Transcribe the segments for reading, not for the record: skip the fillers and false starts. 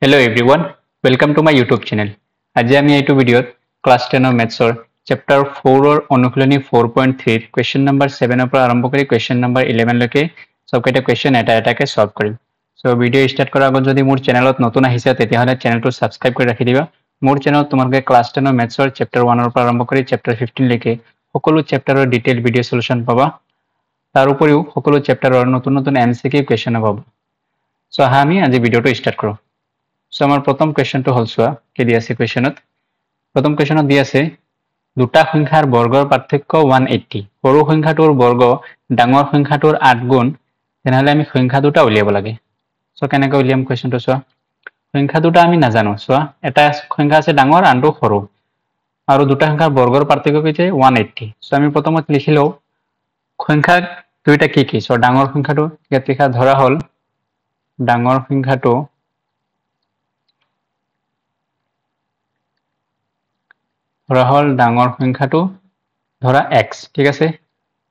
Hello everyone, welcome to my YouTube channel. আজি আমি এইটো ভিডিঅত ক্লাস 10 অৰ মেথছৰ চেপ্টাৰ 4 অৰ অনুশীলনী 4.3 কোৱেশ্চন নম্বৰ 7 পৰা আৰম্ভ কৰি কোৱেশ্চন নম্বৰ 11 লৈকে সবকেইটা কোৱেশ্চন এটা এটাকে সলভ কৰিম। সো ভিডিও স্টাৰ্ট কৰাৰ আগত যদি মোৰ চেনেলত নতুন আহিছে তেতিয়াহলে চেনেলটো সাবস্ক্ৰাইব কৰি ৰাখি দিবা। মোৰ চেনেলত তোমালোকে ক্লাস 10 অৰ মেথছৰ চেপ্টাৰ 1 পৰা আৰম্ভ কৰি চেপ্টাৰ 15 লৈকে সকলো চেপ্টাৰৰ ডিটেইল ভিডিও সলিউশন পাবা। তাৰ উপৰিও সকলো চেপ্টাৰৰ নতুন নতুন এমসিকিউ কোৱেশ্চন পাবা। সো আমি আজি ভিডিওটো স্টাৰ্ট কৰো। সো আমাৰ প্ৰথম কোৱেশ্চনটো হল সোৱা কি দি আছে কোৱেশ্চনত প্ৰথম কোৱেশ্চনত দি আছে দুটা সংখ্যাৰ বৰ্গৰ পাৰ্থক্য 180 সৰু সংখ্যাটোৰ বৰ্গ ডাঙৰ সংখ্যাটোৰ 8 গুণ তেনেহলে আমি সংখ্যা দুটা উলিয়াব লাগে। সো কেনেকৈ উলিয়াম কোৱেশ্চনটো সোৱা সংখ্যা দুটা আমি নাজানো। সোৱা এটা সংখ্যা আছে ডাঙৰ আনটো সৰু আৰু দুটা সংখ্যাৰ বৰ্গৰ পাৰ্থক্য হৈছে 180। সো আমি প্ৰথমত লিখিলো সংখ্যা দুইটা কি কি। সো ডাঙৰ সংখ্যাটো ইয়াত লিখা ধৰা হল ডাঙৰ সংখ্যাটো ধৰা হল ডাঙৰ সংখ্যাটো ধৰা x ঠিক আছে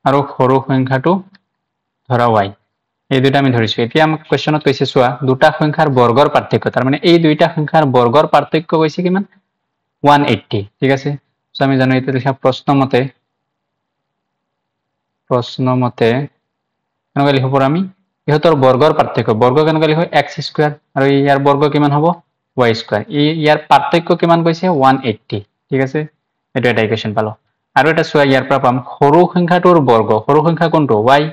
আৰু সৰু সংখ্যাটো ধৰা y এই দুটা আমি ধৰিছো। এতিয়া আমাক কোৱেশ্চনত কৈছে সোৱা দুটা সংখ্যাৰ বৰ্গৰ পাৰ্থক্য তাৰ মানে এই দুইটা সংখ্যাৰ বৰ্গৰ পাৰ্থক্য কৈছে কিমান 180 ঠিক আছে। সো আমি জানো এটা লিখা প্ৰশ্নমতে কেনেকৈ লিখিব পাৰো আমি ইহঁতৰ বৰ্গৰ পাৰ্থক্য বৰ্গ কেনেকৈ লিখো x স্কয়াৰ আৰু ইয়াৰ বৰ্গ কিমান হ'ব y স্কয়াৰ ইয়াৰ পাৰ্থক্য কিমান কৈছে 180 ঠিক আছে। এটা এটা ইকুৱেশন পালো আৰু এটা সোৱা ইয়াৰ পৰা পাম সৰু সংখ্যাটোৰ বৰ্গ সৰু সংখ্যা কোনটো y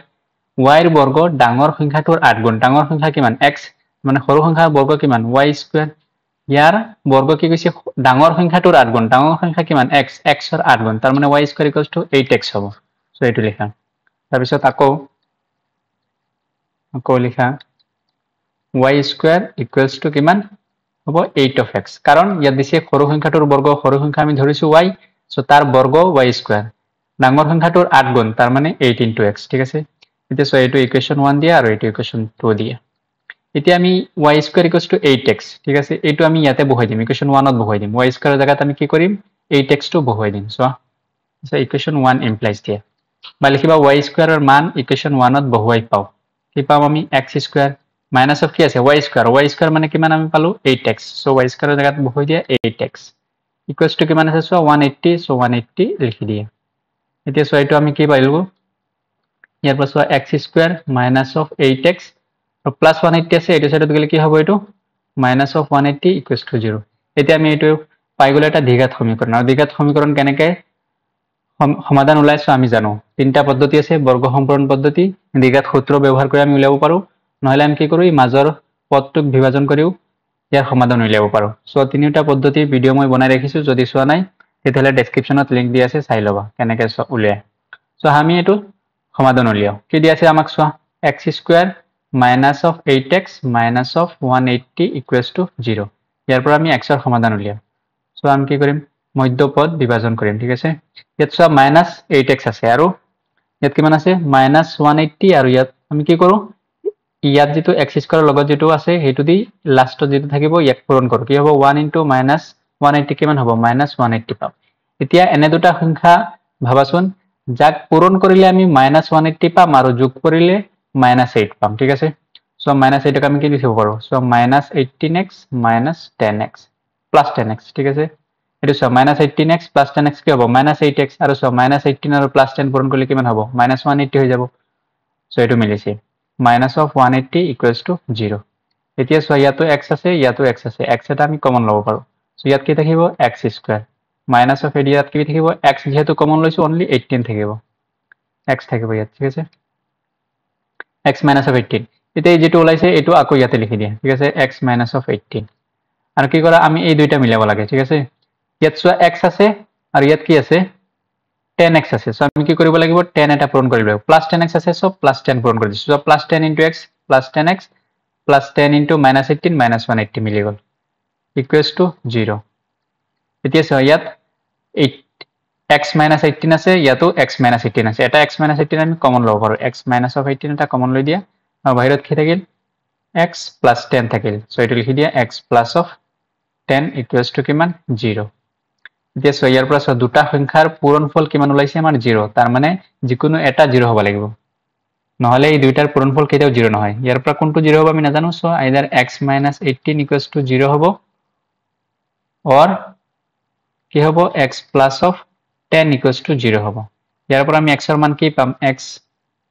ৰ বৰ্গ ডাঙৰ সংখ্যাটোৰ 8 গুণ ডাঙৰ সংখ্যা কিমান x মানে সৰু সংখ্যাৰ বৰ্গ কিমান y স্কয়াৰ ইয়াৰ বৰ্গ কি কৈছে ডাঙৰ সংখ্যাটোৰ 8 গুণ ডাঙৰ সংখ্যা কিমান x ৰ 8 গুণ তাৰ মানে y স্কয়াৰ 8x হ'ব। সো এইটো লিখা তাৰ পিছত আকৌ লিখা y স্কয়াৰ কিমান হ'ব 8 of x কাৰণ ইয়াত দিছে সৰু সংখ্যাটোৰ বৰ্গ সৰু সংখ্যা আমি ধৰিছো y সো তাৰ বৰ্গ y স্কয়াৰ ডাঙৰ সংখ্যাটোৰ 8 গুণ তাৰ মানে 8 into x ঠিক আছে। এতিয়া সো এইটো ইকুৱেশন 1 দিয়া আৰু এইটো ইকুৱেশন 2 দিয়া। এতিয়া আমি y স্কয়াৰ 8x ঠিক আছে এইটো আমি ইয়াতে বহাই দিম ইকুৱেশন 1 ত বহাই দিম y স্কয়াৰৰ জায়গাত আমি কি কৰিম 8x টো বহাই দিম। সো ইকুৱেশন 1 ইমপ্লাইজ দিয়া বা লিখিবা y স্কয়াৰৰ মান ইকুৱেশন 1 ত বহুৱাই পাও কি পাম আমি x স্কয়াৰ মাইনাস অফ কি আছে y স্কয়াৰ মানে কিমান আমি পালো 8x সো y স্কয়াৰৰ জায়গাত বহাই দিয়া 8x ইকুৱেলছ টু কিমান আছে সো 180 সো 180 লিখি দিয়া। এতিয়া সো এইটো আমি কি পাইলো ইয়াৰ পৰা x square minus of 8x আৰু প্লাস 180 আছে এইটো সাইডত গলে কি হ'ব এইটো মাইনাস অফ 180 ইকুৱেলছ টু 0। এতিয়া আমি এইটো পাই গলে এটা দ্বিঘাত সমীকৰণ আৰু দ্বিঘাত সমীকৰণ কেনেকৈ সমাধান ওলাইছো আমি জানো তিনটা পদ্ধতি আছে বৰ্গ সম্পূৰণ পদ্ধতি দ্বিঘাত সূত্ৰ ব্যৱহাৰ কৰি আমি উলিয়াব পাৰো নহলে আমি কি কৰো এই মাজৰ পদটোক বিভাজন কৰিও ইয়াৰ সমাধান উলিয়াব পাৰো। সো তিনিটা পদ্ধতি ভিডিও মই বনাই ৰাখিছো যদি চোৱা নাই তেতিয়াহলে ডেসক্ৰিপচনত লিংক দি আছে চাই লবা কেনেকৈ উলিয়ায়। সো আমি এইটো সমাধান উলিয়াও কি দি আছে আমাক চোৱা x square minus of 8x minus of 180 equals to 0 ইয়াৰ পৰা আমি x ৰ সমাধান উলিয়াম। সো আমি কি কৰিম মধ্যপদ বিভাজন কৰিম ঠিক আছে। ইয়াত চোৱা মাইনাস 8x আছে আৰু ইয়াত কিমান আছে মাইনাস 180 আৰু ইয়াত আমি কি কৰো ইয়াত যেটো x স্কয়াৰৰ লগত যেটো আছে হেতু দি লাষ্টত যেটো থাকিব ইয়াক পূৰণ কৰো কি হ'ব 1 into minus 180 কিমান হ'ব minus 180 পাম। এতিয়া এনে দুটা সংখ্যা ভাবাচোন যাক পূৰণ কৰিলে আমি minus 180 পাম আৰু যোগ কৰিলে minus 8 পাম ঠিক আছে। সো minus 8 ক আমি কি লিখিব পাৰো so minus 18x minus 10x plus 10x ঠিক আছে। এটো so minus 18x plus 10x কি হ'ব minus 8x আৰু সো minus 18 আৰু plus 10 পূৰণ কৰিলে কিমান হ'ব minus 180 হৈ যাব। সো এটো মিলিছে minus of 180 equals to 0। এতিয়া সো ইয়াতো x আছে ইয়াতো x আছে x এটা আমি কমন লব পাৰো সো ইয়াত কি থাকিব x স্কয়াৰ মাইনাস অফ এৰিয়াত কি থাকিব x যেহেতু কমন লৈছো অনলি 18 থাকিব x থাকিব ইয়াত ঠিক আছে x minus of 18 এতিয়া যেটো ওলাইছে এটো আকৌ ইয়াতে লিখি দিয়া ঠিক আছে x minus of 18 আৰু কি কৰা আমি এই দুইটা মিলাব লাগে ঠিক আছে। ইয়াত সো x আছে আৰু ইয়াত কি আছে 10x আছে সো আমি কি কৰিব লাগিব 10 এটা পূৰণ কৰিব লাগিব প্লাস 10x আছে সো প্লাস 10 পূৰণ কৰি দিছো so plus 10 into x plus 10x plus 10 into minus 18 minus 180 মিলি গল ইকুৱেলছ টু 0। এতিয়া সো ইয়াত 8 x minus 18 আছে ইয়াতো x minus 18 আছে এটা x minus 18 আমি কমন লব পাৰো x minus of 18 এটা কমন লৈ দিয়া আৰু বাহিৰত কি থাকিল x plus 10 থাকিল সো এটো লিখি দিয়া x plus of 10 equals to কিমান 0। এতিয়া সো ইয়াৰ পৰা দুটা সংখ্যাৰ পূৰণফল কিমান ওলাইছে আমাৰ 0 তাৰ মানে যিকোনো এটা 0 হ'ব লাগিব নহলে এই দুইটাৰ পূৰণফল কেতিয়াও 0 নহয় ইয়াৰ পৰা কোনটো 0 হ'ব আমি নাজানো সো আইদাৰ x - 18 = 0 হ'ব অর কি হ'ব x + of 10 = 0 হ'ব ইয়াৰ পৰা আমি x এর মান কি পাম x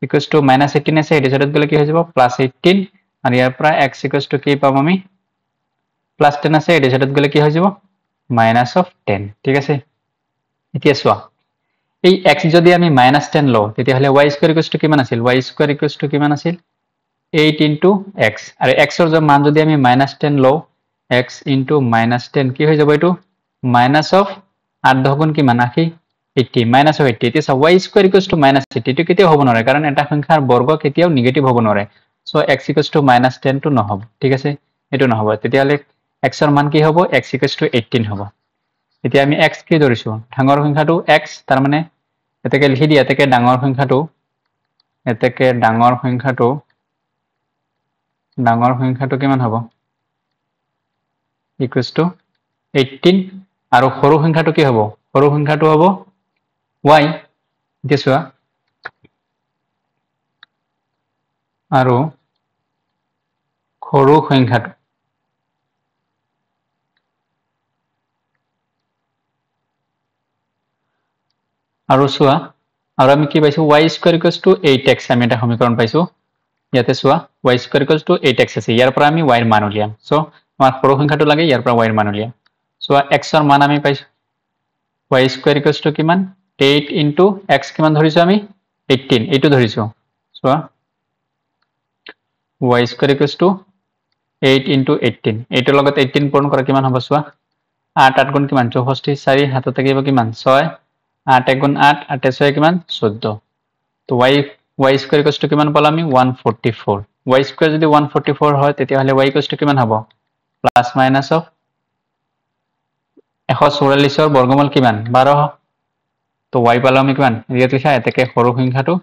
= -18 আছে এটা সাইডত গলে কি হৈ যাব +18 আর ইয়াৰ পৰা x = কি পাম আমি +10 আছে এটা সাইডত গলে কি হৈ যাব -10 ঠিক আছে এতিয়া চোৱা এই x যদি আমি -10 লও তেতিয়াহলে y² কিমান আছিল y² কিমান আছিল 8 * x আর x এর মান যদি আমি -10 লও x * -10 কি হৈ যাব এটো -8 10 গুণ কিমান 80 80 -80 এটা y² -80 এটো কেতিয়াও হ'ব নোৱাৰে কাৰণ এটা সংখ্যাৰ বৰ্গ কেতিয়াও নেগেটিভ হ'ব নোৱাৰে সো x = -10 টো নহব ঠিক আছে এটো নহব তেতিয়াহলে x এর মান কি হ'ব x = 18 হ'ব এতিয়া আমি x কি ধৰিছো ডাঙৰ সংখ্যাটো x তাৰ মানে এতেকে লিখি দিয়া এতেকে ডাঙৰ সংখ্যাটো কিমান হ'ব = 18 আৰু সৰু সংখ্যাটো কি হ'ব সৰু সংখ্যাটো হ'ব y এতিয়া চোৱা আৰু সৰু সংখ্যাটো আৰু চোৱা আৰু আমি কি পাইছো y² = 8x আমি এটা সমীকৰণ পাইছো ইয়াতে চোৱা y² = 8x আছে ইয়াৰ পৰা আমি y এৰ মান উলিয়াম সো আমাৰ সৰু সংখ্যাটো লাগে ইয়াৰ পৰা y এৰ মান উলিয়াম চোৱা x এৰ মান আমি পাইছো y² = কিমান 8 * x কিমান ধৰিছো আমি 18 এইটো ধৰিছো চোৱা y² = 8 * 18 এইটোৰ লগত 18 পূৰণ কৰা কিমান হ'ব চোৱা 8 8 গুণ কিমান 64 4 হাতত থাকিব কিমান 6 8 1 গুণ 8 8 6 কিমান 14 তো y² কিমান পালো আমি 144 y² যদি 144 হয় তেতিয়াহলে y = কিমান হ'ব ± of 144 এর বর্গমূল কিমান 12 তো y পালো আমি কিমান ইয়াত লিখা এতেকে সৰু সংখ্যাটো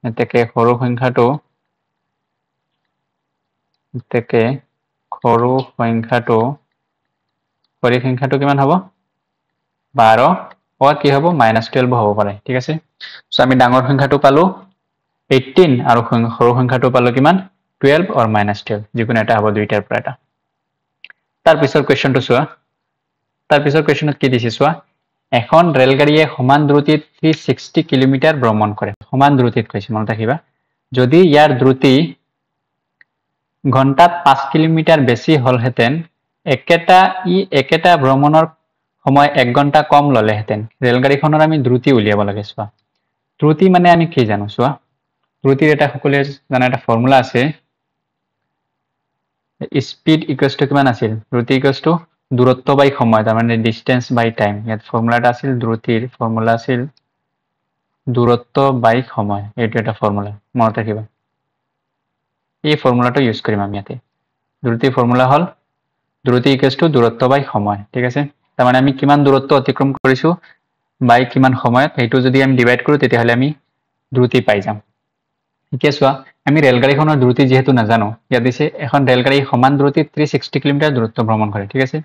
এতেকে সৰু সংখ্যাটো কিমান হ'ব 12 ও কি হ'ব -12 হ'ব পাৰে ঠিক আছে সো আমি ডাঙৰ সংখ্যাটো পালো 18 আৰু সৰু সংখ্যাটো পালো কিমান 12 or -12 যিকোনো এটা হ'ব দুইটাৰ পৰা এটা তাৰ পিছৰ কোৱেশ্চনটো চোৱা তাৰ পিছৰ কোৱেশ্চনত কি দিছে চোৱা এখন ৰেলগাড়ীয়ে সমান দ্ৰুতিত 360 কিলোমিটাৰ ভ্ৰমণ কৰে সমান দ্ৰুতিত কৈছে মনত ৰাখিবা যদি ইয়াৰ দ্ৰুতি ঘন্টাত 5 কিলোমিটাৰ বেছি হলহেতেন একেটা ভ্ৰমণৰ সময় 1 ঘন্টা কম ললেহেতেন ৰেলগাড়ীখনৰ আমি দ্ৰুতি উলিয়াব লাগে চোৱা দ্ৰুতি মানে আমি কি জানো চোৱা দ্ৰুতিৰ এটা সকলোৱে জানা এটা ফৰ্মুলা আছে স্পীড = কিমান আছিল দ্ৰুতি = দূৰত্ব বাই সময় তাৰ মানে ডিসটেন্স বাই টাইম ইয়াত ফৰ্মুলাটা আছিল দ্ৰুতিৰ ফৰ্মুলা আছিল দূৰত্ব বাই সময় এইটো এটা ফৰ্মুলা মনত ৰাখিবা এই ফৰ্মুলাটো ইউজ কৰিম আমি ইয়াতে দ্ৰুতিৰ ফৰ্মুলা হল দ্ৰুতি = দূৰত্ব বাই সময় ঠিক আছে তাৰ মানে আমি কিমান দূৰত্ব অতিক্ৰম কৰিছো বাই কিমান সময়ত এইটো যদি আমি ডিভাইড কৰো তেতিয়াহলে আমি দ্ৰুতি পাই যাম এতিয়া চোৱা আমি ৰেলগাড়ীখনৰ দ্ৰুতি যেহেতু নাজানো ইয়াত দিছে এখন ৰেলগাড়ী সমান দ্ৰুতিত 360 কিলোমিটাৰ দূৰত্ব ভ্ৰমণ কৰে ঠিক আছে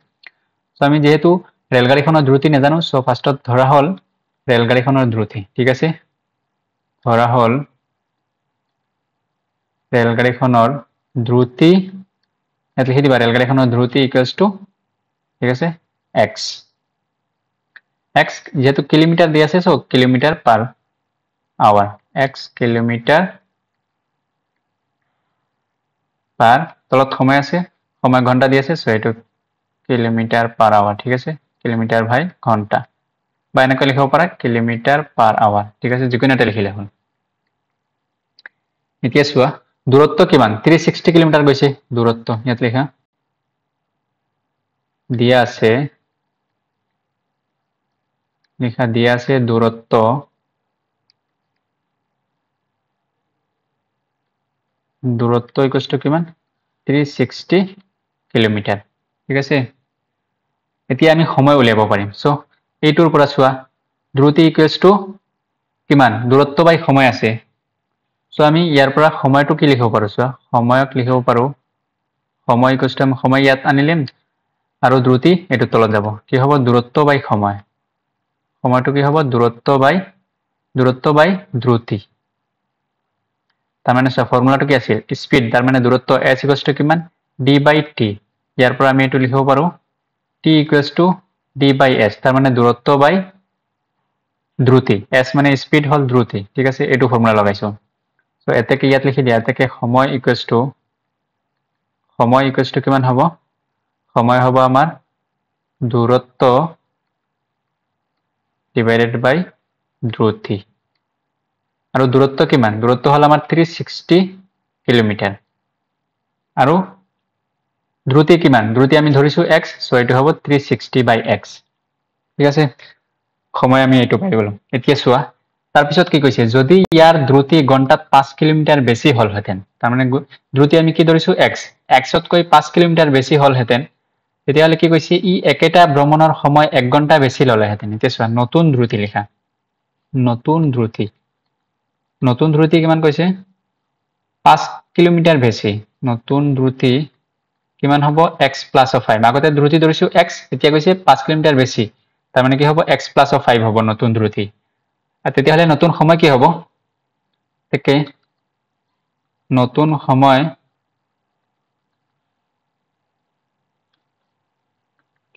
সো আমি যেহেতু ৰেলগাড়ীখনৰ দ্ৰুতি নাজানো সো ফাৰ্ষ্টত ধৰা হল ৰেলগাড়ীখনৰ দ্ৰুতি ঠিক আছে ধৰা হল ৰেলগাড়ীখনৰ দ্ৰুতি ইয়াত লিখি দিবা ৰেলগাড়ীখনৰ দ্ৰুতি = ঠিক আছে x যেহেতু কিলোমিটাৰ দি আছে so kilometre per hour x kilometre per তলত সময় আছে সময় ঘন্টা দি আছে সো এটো কিলোমিটার পার আওয়ার ঠিক আছে কিলোমিটার বাই ঘন্টা বা এনেকৈ লিখিব পাৰা কিলোমিটাৰ পাৰ আওয়াৰ ঠিক আছে যিকোনো এটা লিখিলে হ'ল এতিয়া চোৱা দূৰত্ব কিমান 360 কিলোমিটাৰ গৈছে দূৰত্ব ইয়াত লিখা দিয়া আছে দূৰত্ব = কিমান 360 কিলোমিটাৰ ঠিক আছে এতিয়া আমি সময় উলিয়াব পাৰিম সো এইটোৰ পৰা চোৱা দ্ৰুতি = কিমান দূৰত্ব বাই সময় আছে সো আমি ইয়াৰ পৰা সময়টো কি লিখিব পাৰো চোৱা সময়ক লিখিব পাৰো সময় = সময় ইয়াত আনিলেম আৰু দ্ৰুতি এটো তলত যাব কি হ'ব দূৰত্ব বাই সময় সময়টো কি হ'ব দূৰত্ব বাই দ্ৰুতি তার মানে ফর্মুলাটো কি আছিল স্পিড তার মানে দূরত্ব s ইকুয়ালস টু কিমান d/t ইয়ার পর আমি এটু লিখিব পাৰো t ইকুয়ালস টু d/s তার মানে দূরত্ব বাই দ্রুতি s মানে স্পিড হল দ্রুতি ঠিক আছে এটু ফর্মুলা লাগাইছো সো এতে কি ইয়াত লিখি দিয়া এতে সময় ইকুয়ালস টু কিমান হ'ব সময় হ'ব আমাৰ দূৰত্ব ডিভাইডেড বাই দ্ৰুতি আৰু দূৰত্ব কিমান দূৰত্ব হল আমাৰ 360 কিলোমিটাৰ আৰু দ্ৰুতি কিমান দ্ৰুতি আমি ধৰিছো x সো এটো হ'ব 360 বাই x ঠিক আছে সময় আমি এটো পাই গলো এতিয়া চোৱা তাৰ পিছত কি কৈছে যদি ইয়াৰ দ্ৰুতি ঘন্টাত 5 কিলোমিটাৰ বেশি হল হেতেন তাৰ মানে দ্ৰুতি আমি কি ধৰিছো x x তকৈ 5 কিলোমিটাৰ বেশি হল হেতেন তেতিয়াহলে কি কৈছে ই একেটা ভ্ৰমণৰ সময় 1 ঘন্টা বেশি ললে হেতেন এতিয়া চোৱা নতুন দ্রুতি লিখা নতুন দ্রুতি কিমান কৈছে 5 কিলোমিটার বেশি নতুন দ্রুতি কিমান হ'ব x প্লাস 5 আগতে দ্রুতি ধৰিছো x এতিয়া কৈছে 5 কিলোমিটাৰ বেশি তাৰ মানে কি হ'ব x প্লাস 5 হ'ব নতুন দ্রুতি আর তেতিয়াহলে নতুন সময় কি হ'ব একে নতুন সময়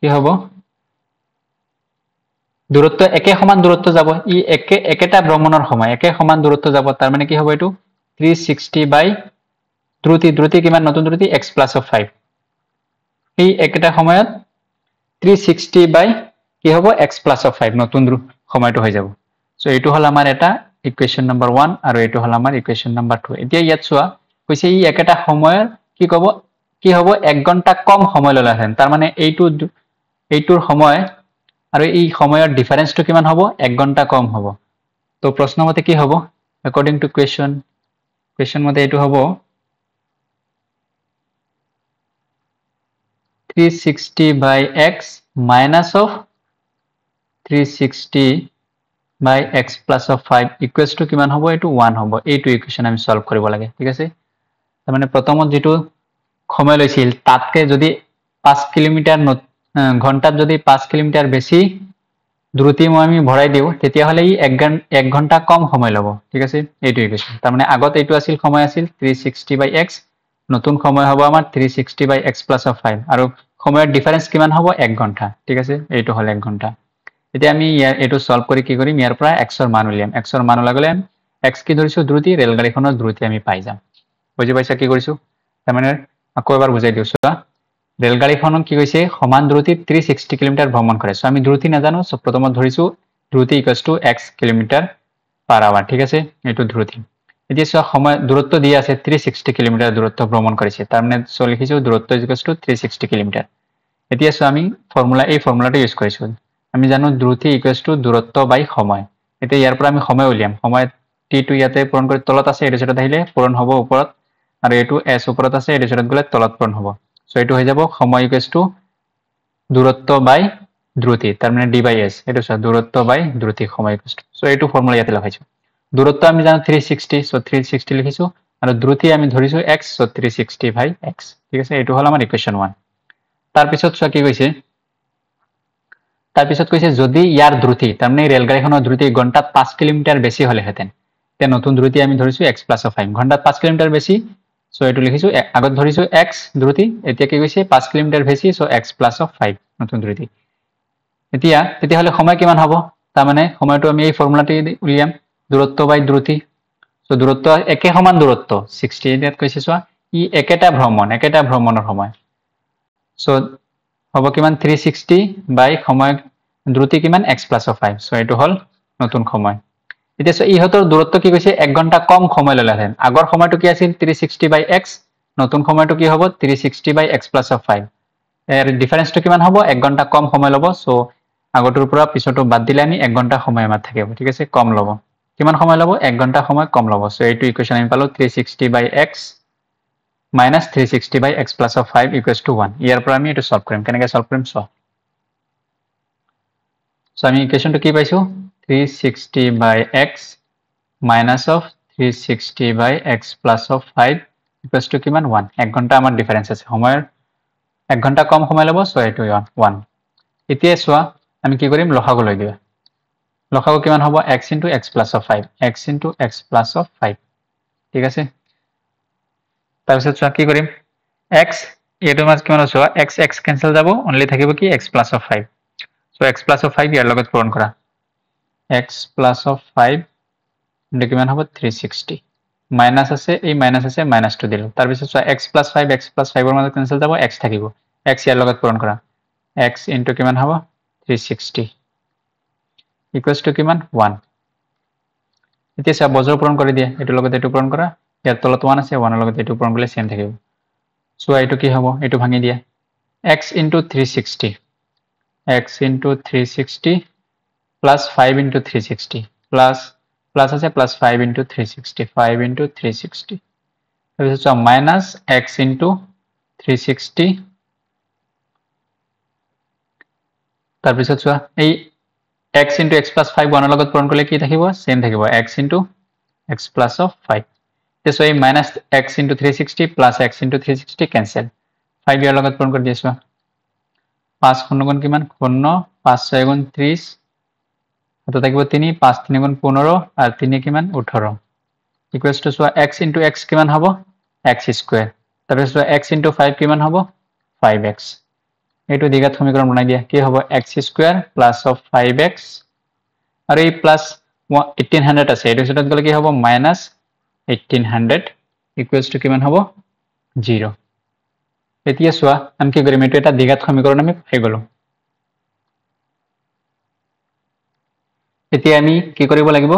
কি হ'ব দূরত্ব একে সমান দূরত্ব যাব ই একেটা ভ্ৰমণৰ সময় একে সমান দূৰত্ব যাব তাৰ মানে কি হ'ব এটো 360 বাই দ্রুতি কিমান নতুন দ্রুতি x প্লাস 5 এই একেটা সময়ত 360 বাই কি হ'ব x প্লাস 5 নতুন সময়টো হৈ যাব সো এটো হল আমাৰ এটা ইকুয়েশন নাম্বাৰ 1 আৰু এটো হল আমাৰ ইকুয়েশন নাম্বাৰ 2 এতিয়া ইয়াত চোৱা কৈছে ই একেটা সময়ৰ কি হ'ব 1 ঘন্টা কম সময় ললাহেন তাৰ মানে এইটোৰ সময় আৰু এই সময়ৰ ডিফাৰেন্সটো কিমান হ'ব 1 ঘন্টা কম হ'ব তো প্ৰশ্ন মতে কি হ'ব অ্যাকর্ডিং টু কোয়েশ্চন মতে এটো হ'ব 360 by x minus of 360 by x plus of 5 equals to কিমান হ'ব এটো 1 হ'ব এইটো ইকুয়েশন আমি সলভ কৰিব লাগে ঠিক আছে তাৰ মানে প্ৰথমত যেটো সময় লৈছিল তাতকে যদি 5 কিলোমিটাৰ ঘন্টাত যদি 5 কিলোমিটাৰ বেশি দ্ৰুতি আমি ভৰাই দিও তেতিয়া হলে ই 1 ঘন্টা কম সময় লব ঠিক আছে এইটো ইকুয়েশন তাৰ মানে আগত এইটো আছিল সময় আছিল 360 by x নতুন সময় হ'ব আমাৰ 360 by x plus of 5 আৰু সময়ৰ ডিফারেন্স কিমান হ'ব 1 ঘন্টা ঠিক আছে এইটো হল 1 ঘন্টা এতিয়া আমি এটো সলভ কৰি কি কৰিম ইয়াৰ পৰা x ৰ মান উলিয়াম x ৰ মান উলাগলে x কি ধৰিছো দ্ৰুতি ৰেলগাড়ীখনৰ দ্ৰুতি আমি পাই যাম বুজি পাইছা কি কৰিছো তাৰ মানে আকৌ এবাৰ বুজাই দিছো ৰেলগাড়ীখন কি কৈছে সমান দ্ৰুতিত 360 কিলোমিটাৰ ভ্ৰমণ কৰে সো আমি দ্ৰুতি নাজানো সো প্ৰথমত ধৰিছো দ্রুতি equals to x kilometre per hour ঠিক আছে এটো দ্রুতি এতিয়া সো সময় দূরত্ব দিয়া আছে 360 কিলোমিটার দূরত্ব ভ্রমণ কৰিছে তাৰ মানে সো লিখিছো দূৰত্ব ইকুয়ালস টু 360 কিলোমিটাৰ এতিয়া সো আমি ফৰ্মুলাটো ইউজ কৰিছো আমি জানো দ্ৰুতি ইকুয়ালস টু দূৰত্ব বাই সময় এতিয়া ইয়াৰ পৰা আমি সময় উলিয়াম সময় t টো ইয়াতে পূৰণ কৰি তলত আছে এটো সেটা আহিলে পূৰণ হ'ব ওপৰত আৰু এটো s ওপৰত আছে এটো সেটা গলে তলত পূৰণ হ'ব সো এটো হৈ যাব সময় ইকুয়ালস টু দূরত্ব বাই দ্রুতি তার মানে d/s এটো দূরত্ব বাই দ্রুতি সময় ইকুয়ালস টু সো এটো ফর্মুলা ইয়াতে লাগাইছো দূরত্ব আমি জানো 360 সো 360 লিখিছো আৰু দ্ৰুতি আমি ধৰিছো x সো 360 বাই x ঠিক আছে এটো হল আমাৰ ইকুয়েশন 1 তাৰ পিছত চোৱা কি কৈছে যদি ইয়াৰ দ্ৰুতি তাৰ মানে ৰেলগাড়ীখনৰ দ্ৰুতি ঘন্টাত 5 কিলোমিটাৰ বেশি হলে হেতেন তে নতুন দ্ৰুতি আমি ধৰিছো x + 5 ঘন্টাত 5 কিলোমিটাৰ বেশি সো এটো লিখিছো আগত ধৰিছো x দ্রুতি এতিয়া কি কৈছে 5 কিলোমিটার বেশি সো x + 5 নতুন দ্রুতি তেতিয়া হলে সময় কিমান হ'ব তাৰ মানে সময়টো আমি এই ফৰ্মুলাটি উলিয়াম দূৰত্ব বাই দ্ৰুতি সো দূৰত্ব একে সমান দূৰত্ব 60 এত কৈছে চোৱা ই একেটা ভ্ৰমণৰ সময় সো হ'ব কিমান 360 বাই সময় দ্রুতি কিমান x + 5 সো এটো হল নতুন সময় এতিয়া সো ইহতৰ দূৰত্ব কি কৈছে 1 ঘন্টা কম সময় ললাহেন আগৰ সময়টো কি আছিল 360 বাই x নতুন সময়টো কি হ'ব 360 বাই x + 5 এর ডিফারেন্সটো কিমান হ'ব 1 ঘন্টা কম সময় লব সো আগটোৰ পৰা পিছটো বাদ দিলে আমি 1 ঘন্টা সময় আমাৰ থাকিব ঠিক আছে কম লব কিমান সময় লব 1 ঘন্টা সময় কম লব সো এইটো ইকুয়েশন আমি পালো 360 বাই x minus 360 by x plus of 5 equals to 1 ইয়াৰ পৰা আমি এটো সলভ কৰিম কেনেকৈ সলভ কৰিম সো আমি ইকুয়েশনটো কি পাইছো 360 by x minus of 360 by x plus of 5 equals to কিমান 1 1 ঘন্টা আমাৰ ডিফাৰেন্স আছে সময়ৰ 1 ঘন্টা কম সময় লব সো এটো 1 এতিয়া চোৱা আমি কি কৰিম লসাগু লৈ দিবা লসাগু কিমান হ'ব x into x plus of 5 x into x plus of 5 ঠিক আছে তাৰপিছত চোৱা কি কৰিম x এইটো মাছ কিমান চোৱা x কেনসেল যাব অনলি থাকিব কি x plus of 5 so x plus of 5 ইয়াৰ লগত পূৰণ কৰা x plus of 5 ইনটু কিমান হ'ব 360 মাইনাস আছে এই মাইনাস আছে মাইনাস 2 দিলো তাৰপিছত চোৱা x plus 5 ৰ মাজত কেনসেল যাব x থাকিব x ইয়াৰ লগত পূৰণ কৰা x ইনটু কিমান হ'ব 360 ইকুৱেলছ টু কিমান 1 এতিয়া চোৱা বজৰ পূৰণ কৰি দিয়া এটো লগত এটো পূৰণ কৰা ইয়াৰ তলত 1 আছে 1 ৰ লগত এটো পূৰণ কৰিলে সেম থাকিব চোৱা এটো কি হ'ব এটো ভাঙি দিয়া x into 360 x into 360 plus 5 into 360 plus আছে plus 5 into 360 5 into 360 তাৰপিছত চোৱা minus x into 360 তাৰপিছত চোৱা এই x into x plus 5 1 ৰ লগত পূৰণ কৰিলে কি থাকিব সেম থাকিব x into x plus of 5 so এই minus x into 360 plus x into 360 cancel 5 ইয়াৰ লগত পূৰণ কৰি দিছো 5 গুণ কিমান 15 5 6 গুণ 30 তো থাকিব 3 5 3 গুণ 15 আর 3 কিমান 18 equals to so x into x কিমান হ'ব x স্কয়ার তারপর সো x into 5 কিমান হ'ব 5x এটো দ্বিঘাত সমীকরণ বনাই দিয়া কি হ'ব x square plus of 5x আর এই প্লাস 1800 আছে এটো সেটাত গলে কি হ'ব মাইনাস 1800 ইকুয়ালস টু কিমান হ'ব 0 এতিয়া চোৱা আমি কি কৰিম এটো এটা দ্বিঘাত সমীকৰণ আমি পাই গলো এতিয়া আমি কি কৰিব লাগিব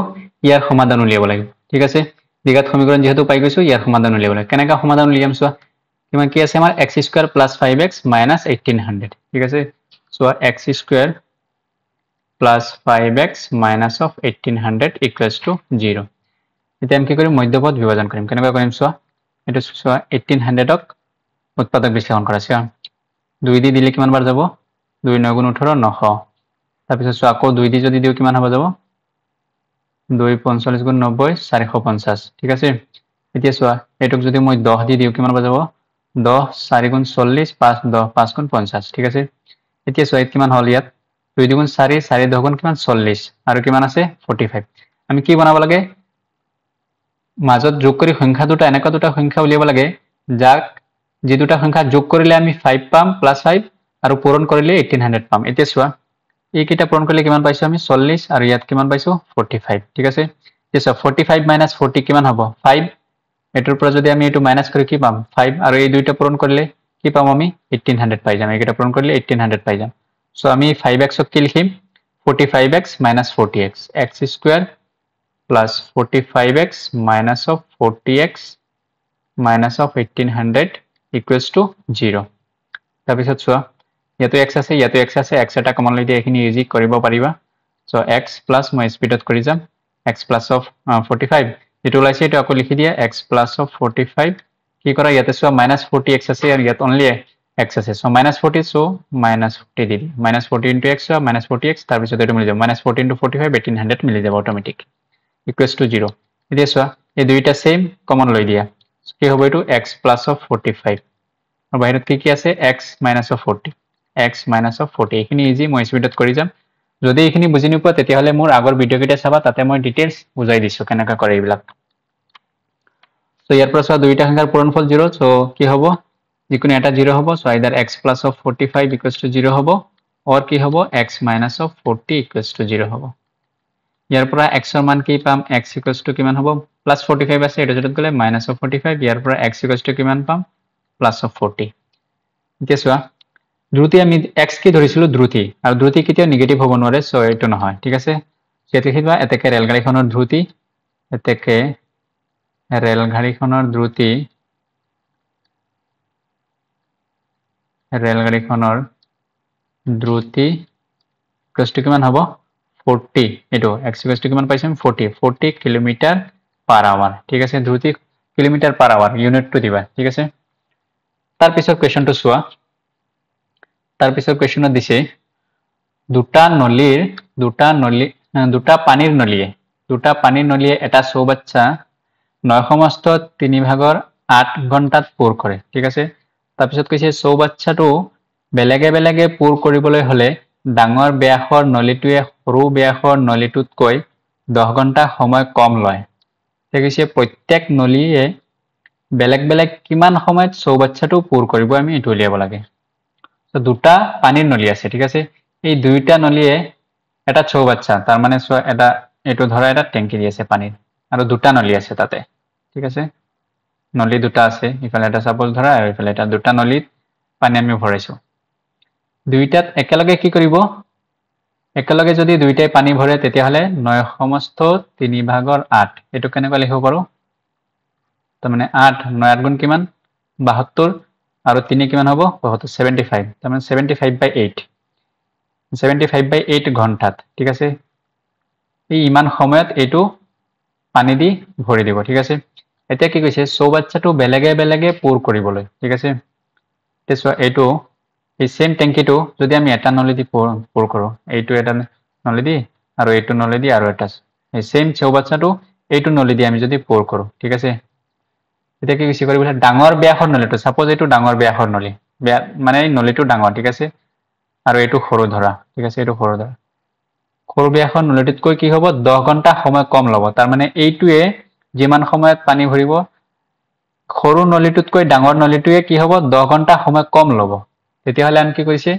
ইয়াৰ সমাধান উলিয়াব লাগিব ঠিক আছে দ্বিঘাত সমীকৰণ যেহেতু পাই গৈছো ইয়াৰ সমাধান উলিয়াব লাগিব কেনেকা সমাধান উলিয়াম চোৱা কিমান কি আছে আমাৰ x square plus 5x minus 1800 ঠিক আছে চোৱা x square plus 5x minus of 1800 equals to 0 এতিয়া আমি কি কৰিম মধ্যপদ বিভাজন কৰিম কেনেকা কৰিম চোৱা এটো চোৱা 1800 ক উৎপাদক বিশ্লেষণ কৰা আছে 2 দি দিলে কিমান বাৰ যাব 2 9 গুণ 18 900 তাৰপিছত চোৱা আকৌ 2 দি যদি দিও কিমান হ'ব যাব 2 45 গুণ 90 450 ঠিক আছে এতিয়া চোৱা এটুক যদি মই 10 দি দিও কিমান হ'ব যাব 10 4 গুণ 40 5 10 5 গুণ 50 ঠিক আছে এতিয়া চোৱা কিমান হল ইয়াত 2 গুণ 4 4 10 গুণ কিমান 40 আৰু কিমান আছে 45 আমি কি বনাব লাগে মাজত যোগ কৰি সংখ্যা দুটা এনেকা দুটা সংখ্যা উলিয়াব লাগে যাক যে দুটা সংখ্যা যোগ কৰিলে আমি 5 পাম প্লাস 5 আৰু পূৰণ কৰিলে 1800 পাম এতিয়া চোৱা এই কিটা পূৰণ কৰিলে কিমান পাইছো আমি 40 আৰু ইয়াত কিমান পাইছো 45 ঠিক আছে এতিয়া 45 minus 40 কিমান হ'ব 5 এটোৰ পৰা যদি আমি এটো মাইনাস কৰি কি পাম 5 আৰু এই দুইটা পূৰণ কৰিলে কি পাম আমি 1800 পাই যাম এইটা পূৰণ কৰিলে 1800 পাই যাম সো আমি 5x ক কি লিখিম 45x minus 40x x square plus 45x minus of 40x minus of 1800 equals to 0 তাৰপিছত চোৱা ইয়াতো x আছে ইয়াতো x আছে x এটা কমন লৈ দিয়া এখিনি ইজি কৰিব পাৰিবা সো x plus মই স্পিডত কৰি যাম x plus of 45 এটো লাইছে এটো আকৌ লিখি দিয়া x plus of 45 কি কৰা ইয়াতে চোৱা minus 40x আছে আৰু ইয়াত only x আছে সো minus 40 সো minus 40 দি minus 40 into x so minus 40x তাৰপিছত এটো মিলি যাব minus 40 into 45 1800 মিলি যাব অটোমেটিক equals to 0 এতিয়া চোৱা এই দুইটা সেম কমন লৈ দিয়া কি হ'ব এটো x plus of 45 আৰু বাহিৰত কি আছে x minus of 40 x minus of 40 এখিনি ইজি মই স্পিডত কৰি যাম যদি এখিনি বুজি নোপোৱা তেতিয়া হলে মোৰ আগৰ ভিডিও কিটা চাবা তাতে মই ডিটেইলছ বুজাই দিছো কেনেকা কৰে এইবিলাক সো ইয়াৰ পৰা চোৱা দুইটা সংখ্যাৰ পূৰণফল 0 সো কি হ'ব যিকোনো এটা 0 হ'ব so আইদাৰ x plus of 45 equals to 0 হ'ব or কি হ'ব x minus of 40 equals to 0 হ'ব ইয়াৰ পৰা x ৰ মান কি পাম x equals to কিমান হ'ব plus 45 আছে এটা জেগাত গলে minus of 45 ইয়াৰ পৰা x equals to কিমান পাম plus of 40 এতিয়া চোৱা দ্ৰুতি আমি x কি ধৰিছিলো দ্ৰুতি আৰু দ্ৰুতি কেতিয়া নেগেটিভ হ'ব নোৱাৰে সো এটো নহয় ঠিক আছে যেতে কিবা এতেকে ৰেলগাড়ীখনৰ দ্ৰুতি এতেকে ৰেলগাড়ীখনৰ দ্ৰুতি কষ্ট কিমান হ'ব 40 এটো x equals to কিমান পাইছাম 40 কিলোমিটাৰ পাৰ আৱাৰ ঠিক আছে দ্ৰুতি কিলোমিটাৰ পাৰ আৱাৰ ইউনিটটো দিবা ঠিক আছে তাৰ পিছত কোৱেশ্চনটো চোৱা তাৰ পিছত কোৱেশ্চনত দিছে দুটা পানীৰ নলীয়ে এটা চৌবাচ্চা 9/3 ভাগৰ 8 ঘণ্টাত পুৰ কৰে ঠিক আছে তাৰ পিছত কৈছে চৌবাচ্চাটো বেলেগে বেলেগে পুৰ কৰিবলৈ হলে ডাঙৰ ব্যাসৰ নলীটোৱে সৰু ব্যাসৰ নলীটোতকৈ 10 ঘণ্টা সময় কম লয় কৈছে প্ৰত্যেক নলীয়ে বেলেগ বেলেগ কিমান সময়ত চৌবাচ্চাটো পূৰ কৰিব আমি এটো উলিয়াব লাগে তো দুটা পানীৰ নলী আছে ঠিক আছে এই দুইটা নলীয়ে এটা চৌবাচ্চা তাৰ মানে এটা এটো ধৰা এটা টেংকি দি আছে পানীৰ আৰু দুটা নলী আছে তাতে ঠিক আছে নলী দুটা আছে ইফালে এটা সাপোজ ধৰা আৰু ইফালে এটা দুটা নলীত পানী আমি ভৰাইছো দুইটাত একেলগে কি কৰিব একেলগে যদি দুইটাই পানী ভৰে তেতিয়া হলে 9 সমস্ত 3/8 এটো কেনেকৈ লিখিব পাৰো তাৰ মানে 8 9 গুণ কিমান 72 আৰু 3 কিমান হ'ব 75 তাৰ মানে 75/8 75/8 ঘণ্টাত ঠিক আছে এই ইমান সময়ত এটো পানী দি ভৰি দিব ঠিক আছে এতিয়া কি কৈছে চৌবাচ্চাটো বেলেগে বেলেগে পূৰ কৰিবলৈ ঠিক আছে তেছো এটো এই সেম ট্যাঙ্কিটো যদি আমি এটা নলী দি পূৰ কৰো এইটো এটা নলী দি আৰু এইটো নলী দি আৰু এটা এই সেম চৌবাচ্চাটো এইটো নলী দি আমি যদি পূৰ কৰো ঠিক আছে এতিয়া কি কৈছে কৰিবলৈ ডাঙৰ ব্যাসৰ নলীটো সাপোজ এইটো ডাঙৰ ব্যাসৰ নলী মানে এই নলীটো ডাঙৰ ঠিক আছে আৰু এইটো সৰু ধৰা ঠিক আছে এইটো সৰু ধৰা সৰু ব্যাসৰ নলীটোতকৈ কি হ'ব 10 ঘণ্টা সময় কম ল'ব তাৰ মানে এইটোৱে যিমান সময়ত পানী ভৰিব সৰু নলীটোতকৈ ডাঙৰ নলীটোৱে কি হ'ব 10 ঘণ্টা সময় কম ল'ব তেতিয়া হলে আমি কি কৈছে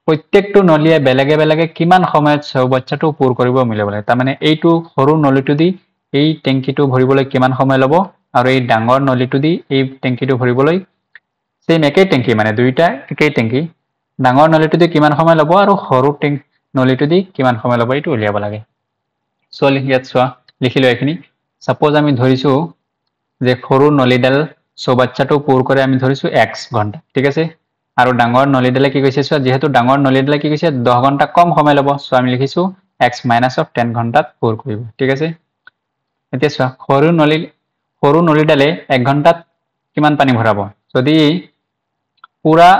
প্ৰত্যেকটো নলীয়ে বেলেগে বেলেগে কিমান সময়ত চৌবাচ্চাটো পূৰ কৰিব মিলাব লাগে তাৰ মানে এইটো সৰু নলীটো দি এই টেংকিটো ভৰিবলৈ কিমান সময় ল'ব আৰু এই ডাঙৰ নলীটো দি এই টেংকিটো ভৰিবলৈ সেম একেই টেংকি মানে দুইটা একেই টেংকি ডাঙৰ নলীটো দি কিমান সময় ল'ব আৰু সৰু নলীটো দি কিমান সময় ল'ব এইটো উলিয়াব লাগে সো ইয়াত চোৱা লিখিলো এখিনি সাপোজ আমি ধৰিছো যে সৰু নলীডাল চৌবাচ্চাটো পূৰ কৰে আমি ধৰিছো x ঘণ্টা ঠিক আছে আৰু ডাঙৰ নলীডালে কি কৈছে চোৱা যেহেতু ডাঙৰ নলীডালে কি কৈছে 10 ঘণ্টা কম সময় ল'ব সো আমি লিখিছো x - 10 ঘণ্টাত পূৰ কৰিব ঠিক আছে এতিয়া চোৱা সৰু নলীডালে 1 ঘণ্টাত কিমান পানী ভৰাব যদি পুৰা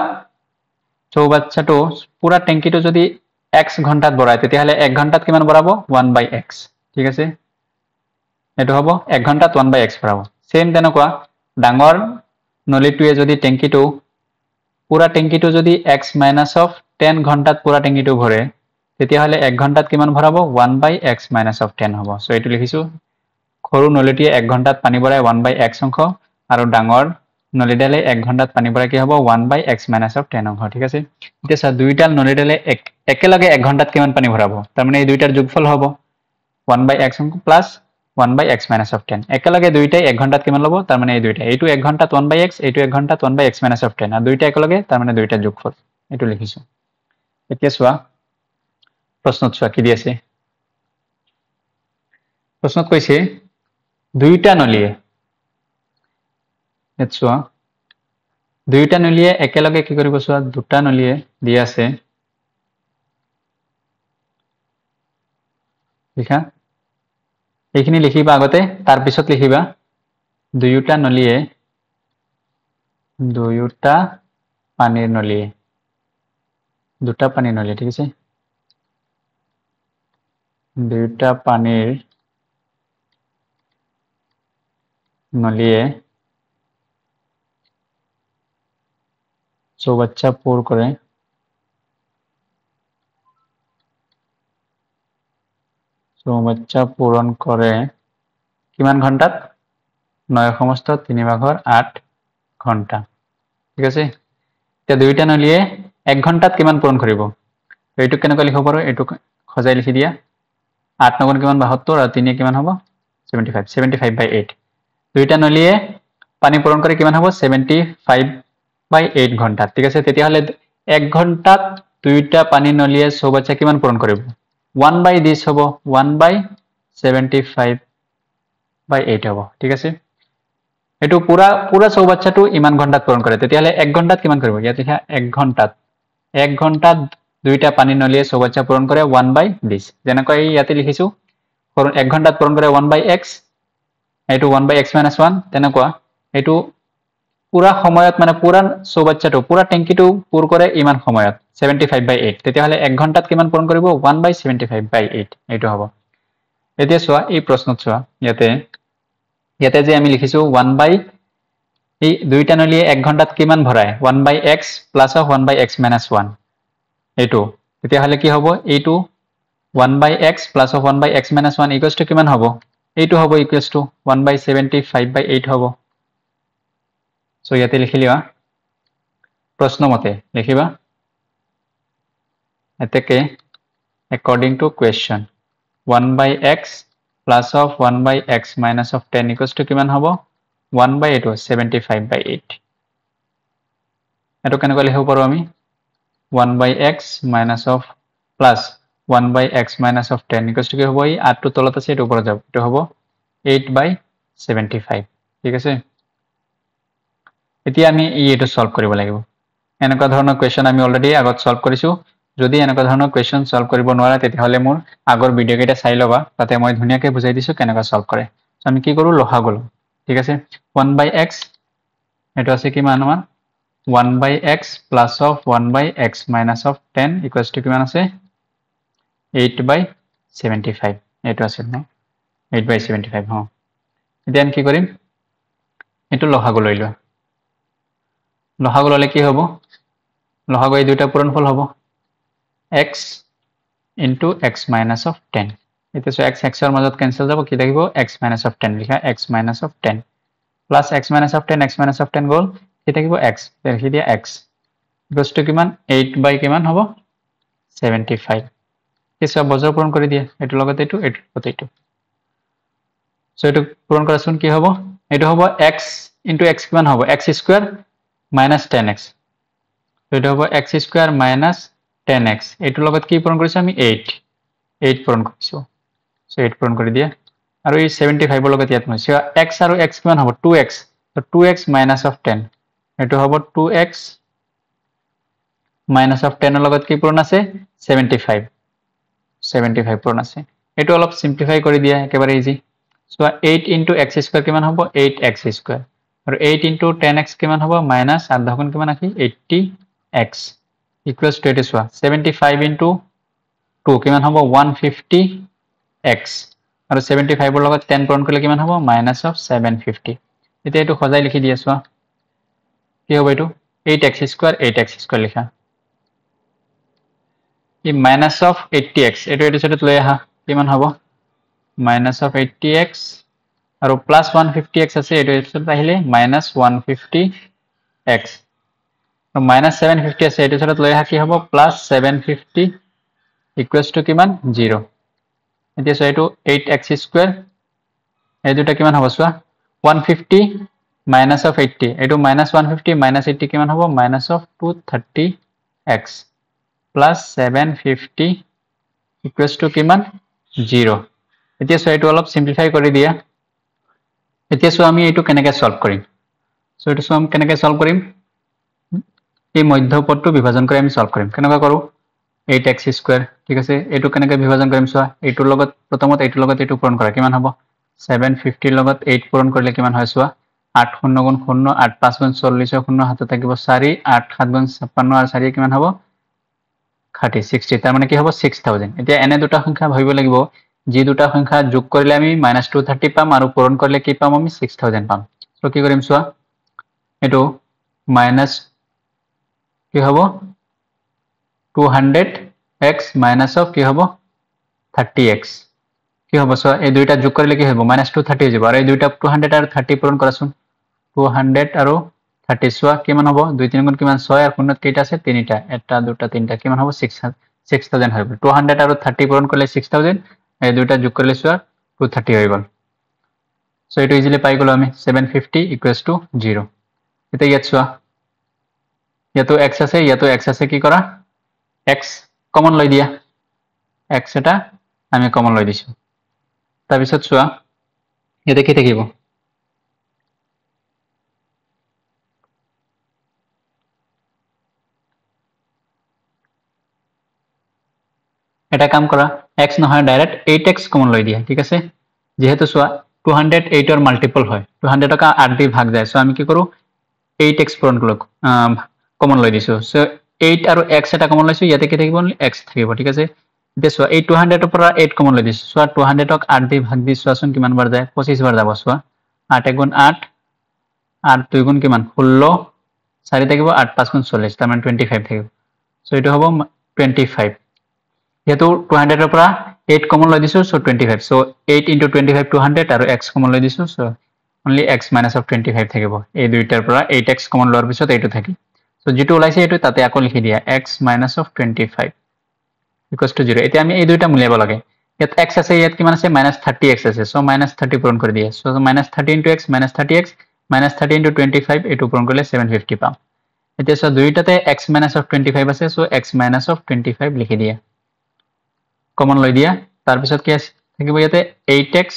চৌবাচ্চাটো পুৰা টেংকিটো যদি x ঘণ্টাত ভৰাই তেতিয়া হলে 1 ঘণ্টাত কিমান ভৰাব 1/x ঠিক আছে এটো হ'ব 1 ঘণ্টাত 1/x ভৰাব সেম তেনেকুৱা ডাঙৰ নলীটোৱে যদি টেংকিটো পুৰা টেংকিটো যদি x - 10 ঘণ্টাত পুৰা টেংকিটো ভৰে তেতিয়া হলে 1 ঘণ্টাত কিমান ভৰাব 1/x - 10 হ'ব সো এটো লিখিছো সৰু নলীটোৱে 1 ঘণ্টাত পানী ভৰাই 1/x অংশ আৰু ডাঙৰ নলীডালে 1 ঘণ্টাত পানী ভৰাই কি হ'ব 1/x - 10 অংশ ঠিক আছে এতিয়া চা দুইটা নলীডালে একেলগে 1 ঘণ্টাত কিমান পানী ভৰাব তাৰ মানে এই দুইটাৰ যোগফল হ'ব 1/x অংশ প্লাস 1/x - 10 একেলগে দুইটাই 1 ঘণ্টাত কিমান ল'ব তাৰ মানে এই দুইটা এইটো 1 ঘণ্টাত 1/x এইটো 1 ঘণ্টাত 1/x - 10 আৰু দুইটা একেলগে তাৰ মানে দুইটা যোগফল এটো লিখিছো এতিয়া চোৱা প্ৰশ্নত চোৱা কি দি আছে প্ৰশ্নত কৈছে দুইটা নলীয়ে চোৱা দুইটা নলীয়ে একেলগে কি কৰিব চোৱা দুটা নলীয়ে দি আছে লিখা এইখিনি লিখিবা আগতে তাৰ পিছত লিখিবা দুইটা নলীয়ে দুইটা পানীৰ নলীয়ে দুটা পানীৰ নলী ঠিক আছে দুইটা পানীৰ নলীয়ে চৌবাচ্চা পূৰ কৰে চৌবাচ্চা পূৰণ কৰে কিমান ঘণ্টাত 9/3/8 ঘণ্টা ঠিক আছে এতিয়া দুইটা নলীয়ে 1 ঘণ্টাত কিমান পূৰণ কৰিব এইটো কেনেকৈ লিখিব পাৰো এইটো খজাই লিখি দিয়া 8 9 কিমান 72 আৰু 3 কিমান হ'ব 75/8 দুইটা নলীয়ে পানী পূৰণ কৰে কিমান হ'ব 75/8 ঘণ্টা ঠিক আছে তেতিয়া হলে 1 ঘণ্টাত দুইটা পানী নলীয়ে চৌবাচ্চা কিমান পূৰণ কৰিব 1/this হ'ব 1/75/8 হ'ব ঠিক আছে এটো পুরা চৌবাচ্চাটো ইমান ঘণ্টাত পূৰণ কৰে তেতিয়া হলে 1 ঘণ্টাত কিমান কৰিব ইয়াত লিখা 1 ঘণ্টাত দুইটা পানী নলীয়ে চৌবাচ্চা পূৰণ কৰে 1/this যেনেকৈ ইয়াতে লিখিছো 1 ঘণ্টাত পূৰণ কৰে 1/x এটো 1/x - 1 তেনেকুৱা এটো পুৰা সময়ত মানে পুৰা চৌবাচ্চাটো পুৰা টেংকিটো পূৰ কৰে ইমান সময়ত 75/8 তেতিয়া হলে 1 ঘণ্টাত কিমান পূৰণ কৰিব 1/75/8 এটো হ'ব এতিয়া চোৱা এই প্ৰশ্নত চোৱা ইয়াতে যে আমি লিখিছো 1 এই দুইটা নলীয়ে 1 ঘণ্টাত কিমান ভৰাই 1/x প্লাস 1/x - 1 এটো তেতিয়া হলে কি হ'ব এইটো 1/x plus 1/x - 1 equals to কিমান হ'ব এইটো হ'ব ইকুৱেলছ টু 1/75/8 হ'ব সো ইয়াতে লিখি লিবা প্ৰশ্ন মতে লিখিবা এতেকে according to question 1/x plus of 1/x minus of 10 equals to কিমান হ'ব 1/8 75/8 এটো কেনেকৈ লিখিব পাৰো আমি 1/x minus of plus 1/x minus of 10 equals to কি হ'ব এই 8 টো তলত আছে এটো ওপৰত যাব এটো হ'ব 8/75 ঠিক আছে এতিয়া আমি এটো সলভ কৰিব লাগিব এনেকুৱা ধৰণৰ কোৱেশ্চন আমি অলৰেডি আগত সলভ কৰিছো যদি এনেকুৱা ধৰণৰ কোৱেশ্চন সলভ কৰিব নোৱাৰা তেতিয়াহলে মোৰ আগৰ ভিডিও কেইটা চাই লবা তাতে মই ধুনিয়াকৈ বুজাই দিছো কেনেকৈ সলভ কৰে সো আমি কি কৰো লহাগল ঠিক আছে 1/x এটো আছে কিমান আমাৰ 1/x plus of 1/x minus of 10 equals to কিমান আছে 8/75 এটো আছে ন 8/75 হ দেন কি কৰিম এটো লহাগল লৈ লোৱা লহাগল হলে কি হ'ব লহাগল এই দুইটা পূৰণফল হ'ব x into x minus of 10 এটা সো x x এর মাজত ক্যান্সেল যাব কি থাকিব x minus of 10 লিখা x minus of 10 plus x minus of 10 x minus of 10 গল কি থাকিব x লিখি দিয়া x equals to কিমান 8 by কিমান হ'ব 75 কি সব বজৰ পূৰণ কৰি দিয়া এটো লগত এটো এটো লগত এটো সো এটো পূৰণ কৰাচোন কি হ'ব এটো হ'ব x into x কিমান হ'ব x স্কয়ার minus 10x এটো হ'ব x স্কয়ার minus 10x এটো লগত কি পূৰণ কৰিছো আমি 8 পূৰণ কৰিছো সো 8 পূৰণ কৰি দিয়া আৰু এই 75 লগত ইয়াত মই x আৰু x কিমান হ'ব 2x so 2x minus of 10 এটো হ'ব 2x minus of 10 লগত কি পূৰণ আছে 75 পূৰণ আছে এটো অলপ সিম্পলিফাই কৰি দিয়া একেবাৰে easy so 8 into x square কিমান হ'ব 8x স্কয়াৰ আৰু 8 into 10x কিমান হ'ব মাইনাস 8 ধকন কিমান আছে 80x equals to 75 into 2 কিমান হ'ব 150x আৰু 75 ৰ লগত 10 পূৰণ কৰিলে কিমান হ'ব minus of 750 এতিয়া এটো খজাই লিখি দিয়া চোৱা কি হ'ব এটো 8x স্কয়ার লিখা এই minus of 80x এটো এটো সাথে লৈ আহা কিমান হ'ব minus of 80x আৰু plus 150x আছে এটো সাথে আহিলে minus 150x আৰু minus 750 আছে এটো সাথে লৈ আহা কি হ'ব plus 750 equals to কিমান 0 এতিয়া সো এটো 8x স্কয়ার এই দুটা কিমান হ'ব চোৱা 150 minus of 80 এটো minus 150 minus 80 কিমান হ'ব minus of 230x plus 750 equals to কিমান 0 এতিয়া সো এটো অলপ সিম্পলিফাই কৰি দিয়া এতিয়া সো আমি এটো কেনেকৈ সলভ কৰিম সো এটো সো আমি কেনেকৈ সলভ কৰিম এই মধ্যপদটো বিভাজন কৰি আমি সলভ কৰিম কেনেকৈ কৰো 8x স্কয়াৰ ঠিক আছে এটো কেনেকৈ বিভাজন কৰিম চোৱা এটোৰ লগত প্ৰথমত এটোৰ লগত এটো পূৰণ কৰা কিমান হ'ব 750 ৰ লগত 8 পূৰণ কৰিলে কিমান হয় চোৱা 8 0 গুণ 0 8 5 গুণ 40 0 হাতত থাকিব 4 8 7 গুণ 56 আৰু 4 কিমান হ'ব 60 তাৰ মানে কি হ'ব 6000 এতিয়া এনে দুটা সংখ্যা ভাবিব লাগিব যি দুটা সংখ্যা যোগ কৰিলে আমি -230 পাম আৰু পূৰণ কৰিলে কি পাম আমি 6000 পাম সো কি কৰিম চোৱা এটো মাইনাস কি হ'ব 200x minus of কি হ'ব 30x কি হ'ব সো এই দুইটা যোগ কৰিলে কি হ'ব -230 হৈ যাব আৰু এই দুইটা 200 আৰু 30 পূৰণ কৰাচোন 200 আৰু 30 সোয়া কিমান হ'ব 2 3 গুণ কিমান 6 আর 0 কেইটা আছে তিনিটা এটা দুটা তিনটা কিমান হ'ব 6000 হৈ গ'ল 200 আৰু 30 পূৰণ কৰিলে 6000 এই দুইটা যোগ কৰিলে সোয়া 230 হৈ গ'ল সো এটো ইজিলি পাই গ'লো আমি 750 0 এটা ইয়াত সোয়া ইয়াতো x আছে ইয়াতো x আছে কি কৰা x কমন লৈ দিয়া x এটা আমি কমন লৈ দিছো তাৰ পিছত সোয়া ইয়াতে কি থাকিব এটা কাম কৰা x নহয় ডাইৰেক্ট 8x কমন লৈ দিয়া ঠিক আছে যেহেতু সোয়া 208 এর মাল্টিপল হয় 200 টাকা 8 দিয়ে ভাগ যায় সো আমি কি করব 8x পূরণ করব কমন লৈ দিছো সো 8 আৰু x এটা কমন লৈছো ইয়াতে কি থাকিব x থাকিব ঠিক আছে এতিয়া সোয়া এই 200 ৰ পৰা 8 কমন লৈ দিছো সোয়া 200 ক 8 দিয়ে ভাগ দি সোয়াচোন কিমান বাৰ যায় 25 বাৰ যাব সোয়া 8 গুণ 8 8 2 গুণ কিমান 16 4 থাকিব 8 5 গুণ 40 তাৰ মানে 25 থাকিব সো এটো হ'ব 25 যেহেতু 200 ৰ পৰা 8 কমন লৈ দিছো সো 25 সো 8 into 25 200 আৰু x কমন লৈ দিছো so only x minus of 25 থাকিব এই দুইটাৰ পৰা 8x কমন লোৱাৰ পিছত এইটো থাকি সো যেটো ওলাইছে এইটো তাতে আকৌ লিখি দিয়া x minus of 25 equals to 0 এতিয়া আমি এই দুইটা মূল্যাব লাগে ইয়াত x আছে ইয়াত কিমান আছে -30x আছে সো -30 পূৰণ কৰি দিয়া so -30 into x -30x -30 into 25 এইটো পূৰণ কৰিলে 750 পাম এতিয়া সো দুইটাতে x minus of 25 আছে সো x minus of 25 লিখি দিয়া কমন লৈ দিয়া তাৰ পিছত কি আছে থাকিব ইয়াতে 8x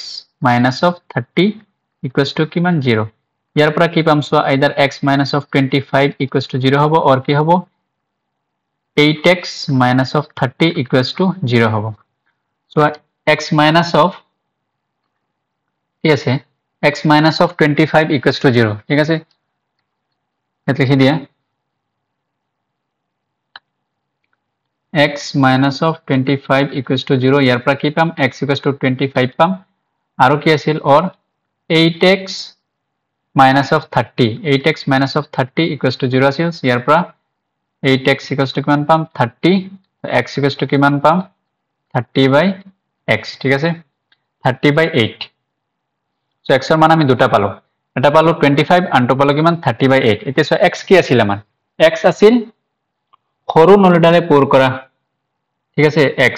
minus of 30 equals to কিমান 0 ইয়াৰ পৰা কি পাম so either x minus of 25 equals to 0 হ'ব or কি হ'ব 8x minus of 30 equals to 0 হ'ব so x minus of কি আছে x minus of 25 equals to 0 ঠিক আছে এটা লিখি দিয়া x minus of 25 equals to 0 ইয়াৰ পৰা কি পাম x equals to 25 পাম আৰু কি আছিল or 8x minus of 30 8x minus of 30 equals to 0 আছিল ইয়াৰ পৰা 8x equals to কিমান পাম 30 x equals to কিমান পাম 30 by x ঠিক আছে 30 by 8 so x এর মান আমি দুটা পালো এটা পালো 25 আনটো পালো কিমান 30 by 8 এতিয়া so x কি আছিল আমাৰ x আছিল সৰু নলিডালে পুৰ কৰা ঠিক আছে x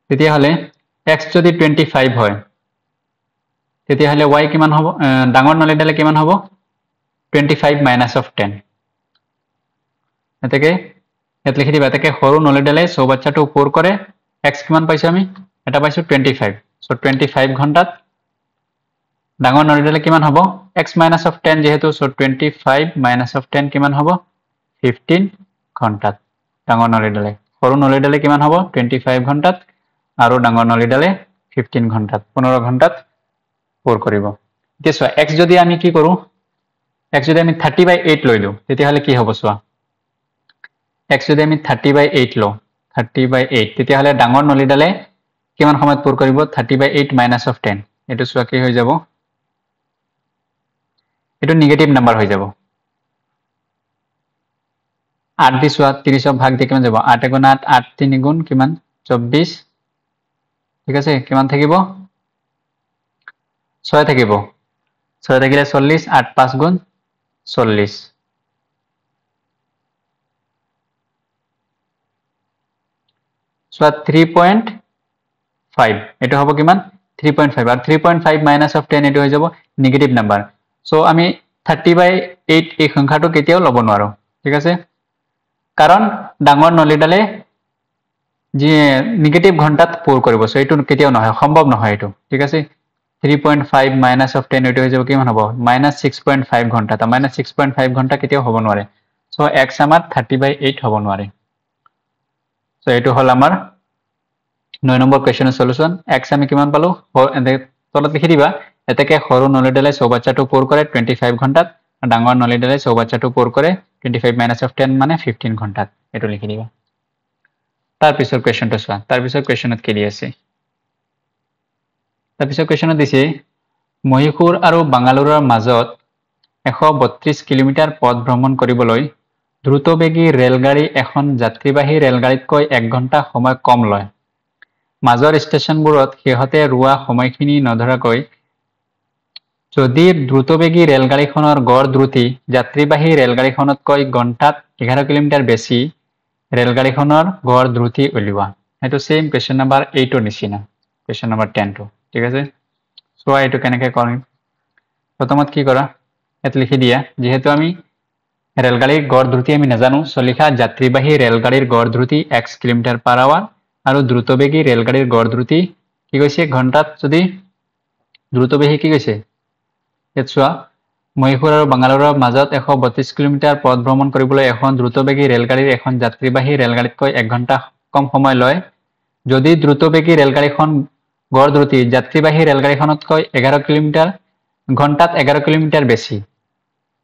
তেতিয়া হলে x যদি 25 হয় তেতিয়া হলে y কিমান হ'ব ডাঙৰ নলিডালে কিমান হ'ব 25 minus of 10 এটাকে এত লিখি দিবা এটাকে সৰু নলিডালে চৌবাচ্চাটো পুৰ কৰে x কিমান পাইছো আমি এটা পাইছো 25 সো 25 ঘন্টাত ডাঙৰ নলিডালে কিমান হ'ব x minus of 10 যেহেতু সো 25 minus of 10 কিমান হ'ব 15 ঘন্টাত ডাঙৰ নলিডালে সৰু নলিডালে কিমান হ'ব 25 ঘন্টাত আৰু ডাঙৰ নলিডালে 15 ঘন্টাত 15 ঘন্টাত পুৰ কৰিব এতিয়া চোৱা x যদি আমি কি কৰো x যদি আমি 30 by 8 লৈ লও তেতিয়া হলে কি হ'ব চোৱা x যদি আমি 30 by 8 লও 30 by 8 তেতিয়া হলে ডাঙৰ নলিডালে কিমান সময়ত পুৰ কৰিব 30 by 8 minus of 10 এটো চোৱা কি হৈ যাব এটো নেগেটিভ নাম্বাৰ হৈ যাব 8 দি চোৱা 30 ভাগ দি কিমান যাব 8 গুণ 8 8 3 গুণ কিমান 24 ঠিক আছে কিমান থাকিব 6 থাকিব 6 থাকিলে 40 8 5 গুণ 40 চোৱা 3.5 এটো হ'ব কিমান 3.5 আর 3.5 minus of 10 এটো হৈ যাব নেগেটিভ নাম্বার সো আমি 30 by 8 এই সংখ্যাটো কেতিয়াও লব নোৱাৰো ঠিক আছে কাৰণ ডাঙৰ নলিডালে যে নেগেটিভ ঘন্টাত পুৰ কৰিব সো এটো কেতিয়াও নহয় সম্ভৱ নহয় এটো ঠিক আছে 3.5 minus of 10 এটো হৈ যাব কিমান হ'ব -6.5 ঘন্টা তা -6.5 ঘন্টা কেতিয়াও হ'ব নোৱাৰে সো x আমাৰ 30 by 8 হ'ব নোৱাৰে সো এটো হল আমাৰ 9 নম্বৰ কোৱেশ্চনৰ সলিউশন x আমি কিমান পালো তলত লিখি দিবা এটাকে সৰু নলিডালে চৌবাচ্চাটো পুৰ কৰে 25 ঘন্টাত ডাঙৰ নলিডালে চৌবাচ্চাটো পুৰ কৰে 25 minus of 10 মানে 15 ঘন্টাত এটো লিখি দিবা তাৰ পিছৰ কোৱেশ্চনটো চোৱা তাৰ পিছৰ কোৱেশ্চনত কি দি আছে তাৰ পিছৰ কোৱেশ্চনত দিছে মহীশূৰ আৰু বাংগালুৰুৰ মাজত 132 কিলোমিটাৰ পথ ভ্ৰমণ কৰিবলৈ দ্ৰুতবেগী ৰেলগাড়ী এখন যাত্ৰীবাহী ৰেলগাড়ীতকৈ 1 ঘণ্টা সময় কম লয় মাজৰ ষ্টেচনবোৰত হেহতে ৰুৱা সময়খিনি নধৰাকৈ যদি দ্ৰুতবেগী ৰেলগাড়ীখনৰ গড় দ্ৰুতি যাত্ৰীবাহী ৰেলগাড়ীখনতকৈ ঘণ্টাত 11 কিলোমিটাৰ বেছি ৰেলগাড়ীখনৰ গড় দ্ৰুতি উলিওৱা এটো সেম কোৱেশ্চন নাম্বাৰ 8 ৰ নিচিনা কোৱেশ্চন নাম্বাৰ 10 টো ঠিক আছে সো এটো কেনেকৈ কৰিম প্ৰথমত কি কৰা এত লিখি দিয়া যেহেতু আমি ৰেলগাড়ীৰ গড় দ্ৰুতি আমি নাজানো সো লিখা যাত্ৰীবাহী ৰেলগাড়ীৰ গড় দ্ৰুতি x কিলোমিটাৰ পাৰ আৱাৰ আৰু দ্ৰুতবেগী ৰেলগাড়ীৰ গড় দ্ৰুতি কি কৈছে ঘণ্টাত যদি দ্ৰুতবেগী কি কৈছে এত চোৱা মহীশূৰ আৰু বাংগালুৰুৰ মাজত 132 কিলোমিটাৰ পথ ভ্ৰমণ কৰিবলৈ এখন দ্ৰুতবেগী ৰেলগাড়ীৰ এখন যাত্ৰীবাহী ৰেলগাড়ীতকৈ 1 ঘণ্টা কম সময় লয় যদি দ্ৰুতবেগী ৰেলগাড়ীখন গড় দ্ৰুতি যাত্ৰীবাহী ৰেলগাড়ীখনতকৈ 11 কিলোমিটাৰ ঘণ্টাত 11 কিলোমিটাৰ বেছি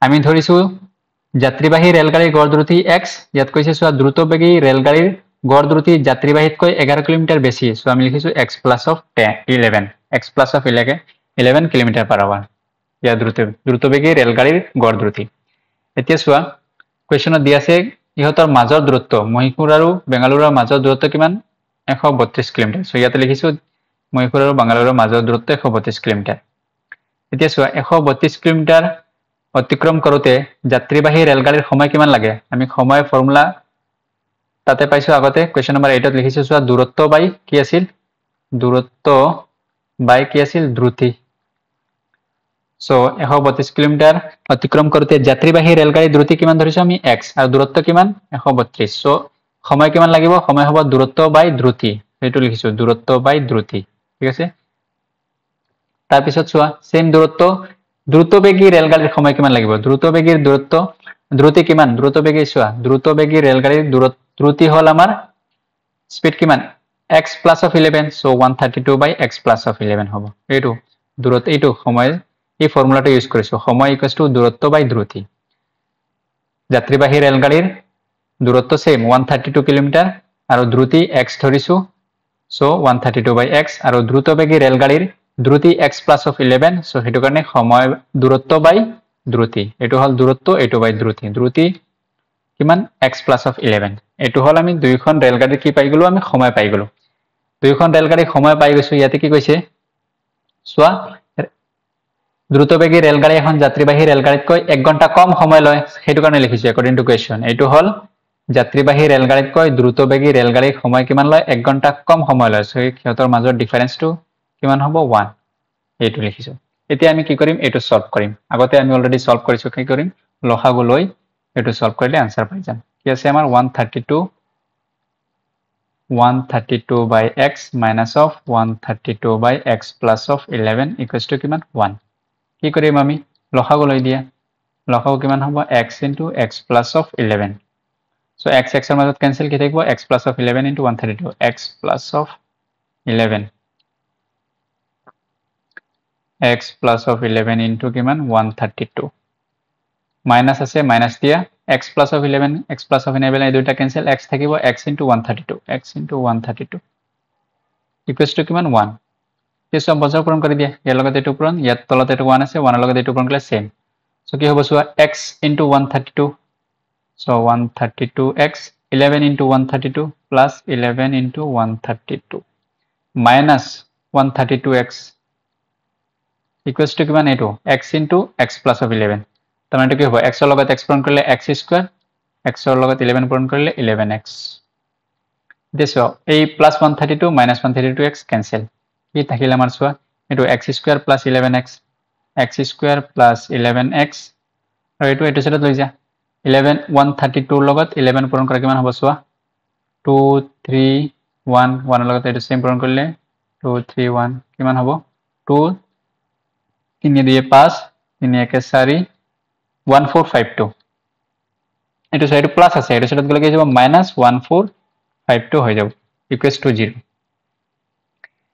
আমি ধৰিছো যাত্ৰীবাহী ৰেলগাড়ীৰ গড় দ্ৰুতি x ইয়াত কৈছে চোৱা দ্ৰুতবেগী ৰেলগাড়ীৰ গড় দ্ৰুতি যাত্ৰীবাহীতকৈ 11 কিলোমিটাৰ বেছি সো আমি লিখিছো x + 11 x + 11 kilometre per hour ইয়া দ্ৰুতবেগী ৰেলগাড়ীৰ গড় দ্ৰুতি এতিয়া চোৱা কোৱেশ্চনত দি আছে ইহতৰ মাজৰ দূৰত্ব মহীশূৰ আৰু বেংগালুৰুৰ মাজৰ দূৰত্ব কিমান 132 কিলোমিটাৰ সো ইয়াতে লিখিছো মহীশূৰ আৰু বাংগালোৰৰ মাজৰ দূৰত্ব 132 কিলোমিটাৰ এতিয়া চোৱা 132 কিলোমিটাৰ অতিক্ৰম কৰোতে যাত্ৰীবাহী ৰেলগাড়ীৰ সময় কিমান লাগে আমি সময় ফৰ্মুলা তাতে পাইছো আগতে কোৱেশ্চন নম্বৰ 8 ত লিখিছো চোৱা দূৰত্ব বাই কি আছিল দূৰত্ব বাই কি আছিল দ্ৰুতি সো 132 কিলোমিটাৰ অতিক্ৰম কৰোতে যাত্ৰীবাহী ৰেলগাড়ী দ্ৰুতি কিমান ধৰিছো আমি x আৰু দূৰত্ব কিমান 132 সো সময় কিমান লাগিব সময় হ'ব দূৰত্ব বাই দ্ৰুতি এইটো লিখিছো দূৰত্ব বাই দ্ৰুতি ঠিক আছে তাৰ পিছত চোৱা সেম দূৰত্ব দ্ৰুতবেগী ৰেলগাড়ীৰ সময় কিমান লাগিব দ্ৰুতবেগীৰ দূৰত্ব দ্ৰুতি কিমান দ্ৰুতবেগী চোৱা দ্ৰুতবেগী ৰেলগাড়ীৰ দ্ৰুতি হল আমাৰ স্পিড কিমান x plus of 11 so 132 by x plus of 11 হ'ব এইটো দূৰত্ব এইটো সময় এই ফৰ্মুলাটো ইউজ কৰিছো সময় ইকুৱেলছ টু দূৰত্ব বাই দ্ৰুতি যাত্ৰীবাহী ৰেলগাড়ীৰ দূৰত্ব সেম 132 কিলোমিটাৰ আৰু দ্ৰুতি x ধৰিছো so 132 by x আৰু দ্ৰুতবেগী ৰেলগাড়ীৰ দ্ৰুতি x plus of 11 so হেতু কাৰণে সময় দূৰত্ব বাই দ্ৰুতি এটো হল দূৰত্ব এটো বাই দ্ৰুতি দ্ৰুতি কিমান x plus of 11 এটো হল আমি দুইখন ৰেলগাড়ী কি পাই গলো আমি সময় পাই গলো দুইখন ৰেলগাড়ী সময় পাই গৈছো ইয়াতে কি কৈছে সোৱা দ্ৰুতবেগী ৰেলগাড়ী এখন যাত্ৰীবাহী ৰেলগাড়ীতকৈ 1 ঘণ্টা কম সময় লয় হেতু কাৰণে লিখিছো অকৰ্ডিং টু কোৱেশ্চন এটো হল যাত্ৰীবাহী ৰেলগাড়ীতকৈ দ্ৰুতবেগী ৰেলগাড়ীৰ সময় কিমান লয় 1 ঘণ্টা কম সময় লয় সো কিহতৰ মাজৰ ডিফাৰেন্সটো কিমান হ'ব 1 এইটো লিখিছো এতিয়া আমি কি কৰিম এটো সলভ কৰিম আগতে আমি অলৰেডি সলভ কৰিছো কি কৰিম লসাগু লৈ এটো সলভ কৰিলে आंसर পাই যাম কি আছে আমাৰ 132 by x minus of 132 by x plus of 11 equals to কিমান 1 কি কৰিম আমি লসাগু লৈ দিয়া লসাগু কিমান হ'ব x into x plus of 11 so x x এর মাজত ক্যান্সেল কি থাকিব x plus of 11 into 132 x plus of 11 x plus of 11 into কিমান 132 মাইনাস আছে মাইনাস দিয়া x plus of 11 x plus of 11 এই দুইটা ক্যান্সেল x থাকিব x into 132 x into 132 equals to কিমান 1 কি সব বজাৰ পূৰণ কৰি দিয়া ইয়াৰ লগত এটো পূৰণ ইয়াত তলত এটো 1 আছে 1 এৰ লগত এটো পূৰণ কৰিলে সেম সো কি হ'ব সোৱা x into 132 so 132x 11 into 132 plus 11 into 132 minus 132x equals to কিমান এটো x into x plus of 11 তাৰ মানে কি হ'ব x এৰ লগত x পূৰণ কৰিলে x স্কয়াৰ x এৰ লগত 11 পূৰণ কৰিলে 11x দিছো এই plus 132 minus 132x cancel কি থাকিলে আমাৰ সোৱা এটো x square plus 11x x square plus 11x আৰু এটো সাইডত লৈ যা 11 132 ৰ লগত 11 পূৰণ কৰা কিমান হ'ব সোৱা 2 3 1 1 ৰ লগত এটো সেম পূৰণ কৰিলে 2 3 1 কিমান হ'ব 2 3 দিয়ে 5 3 1 4 1452 এটো সাইড প্লাস আছে এটো সাইডত গলে কি যাব মাইনাস 1452 হৈ যাব ইকুৱেলছ টু 0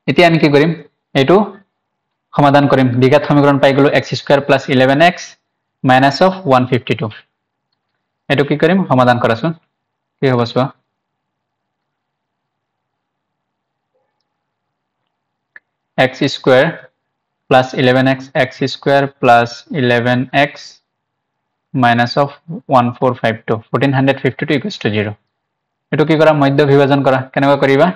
এতিয়া আমি কি কৰিম এটো সমাধান কৰিম দ্বিঘাত সমীকৰণ পাই গলো x square plus 11x minus of 152 এটো কি কৰিম সমাধান কৰাছোন কি হ'ব সোৱা x square plus 11x x square plus 11x minus of 1452 1452 equals to 0 এটো কি কৰা মধ্য বিভাজন কৰা কেনেকৈ কৰিবা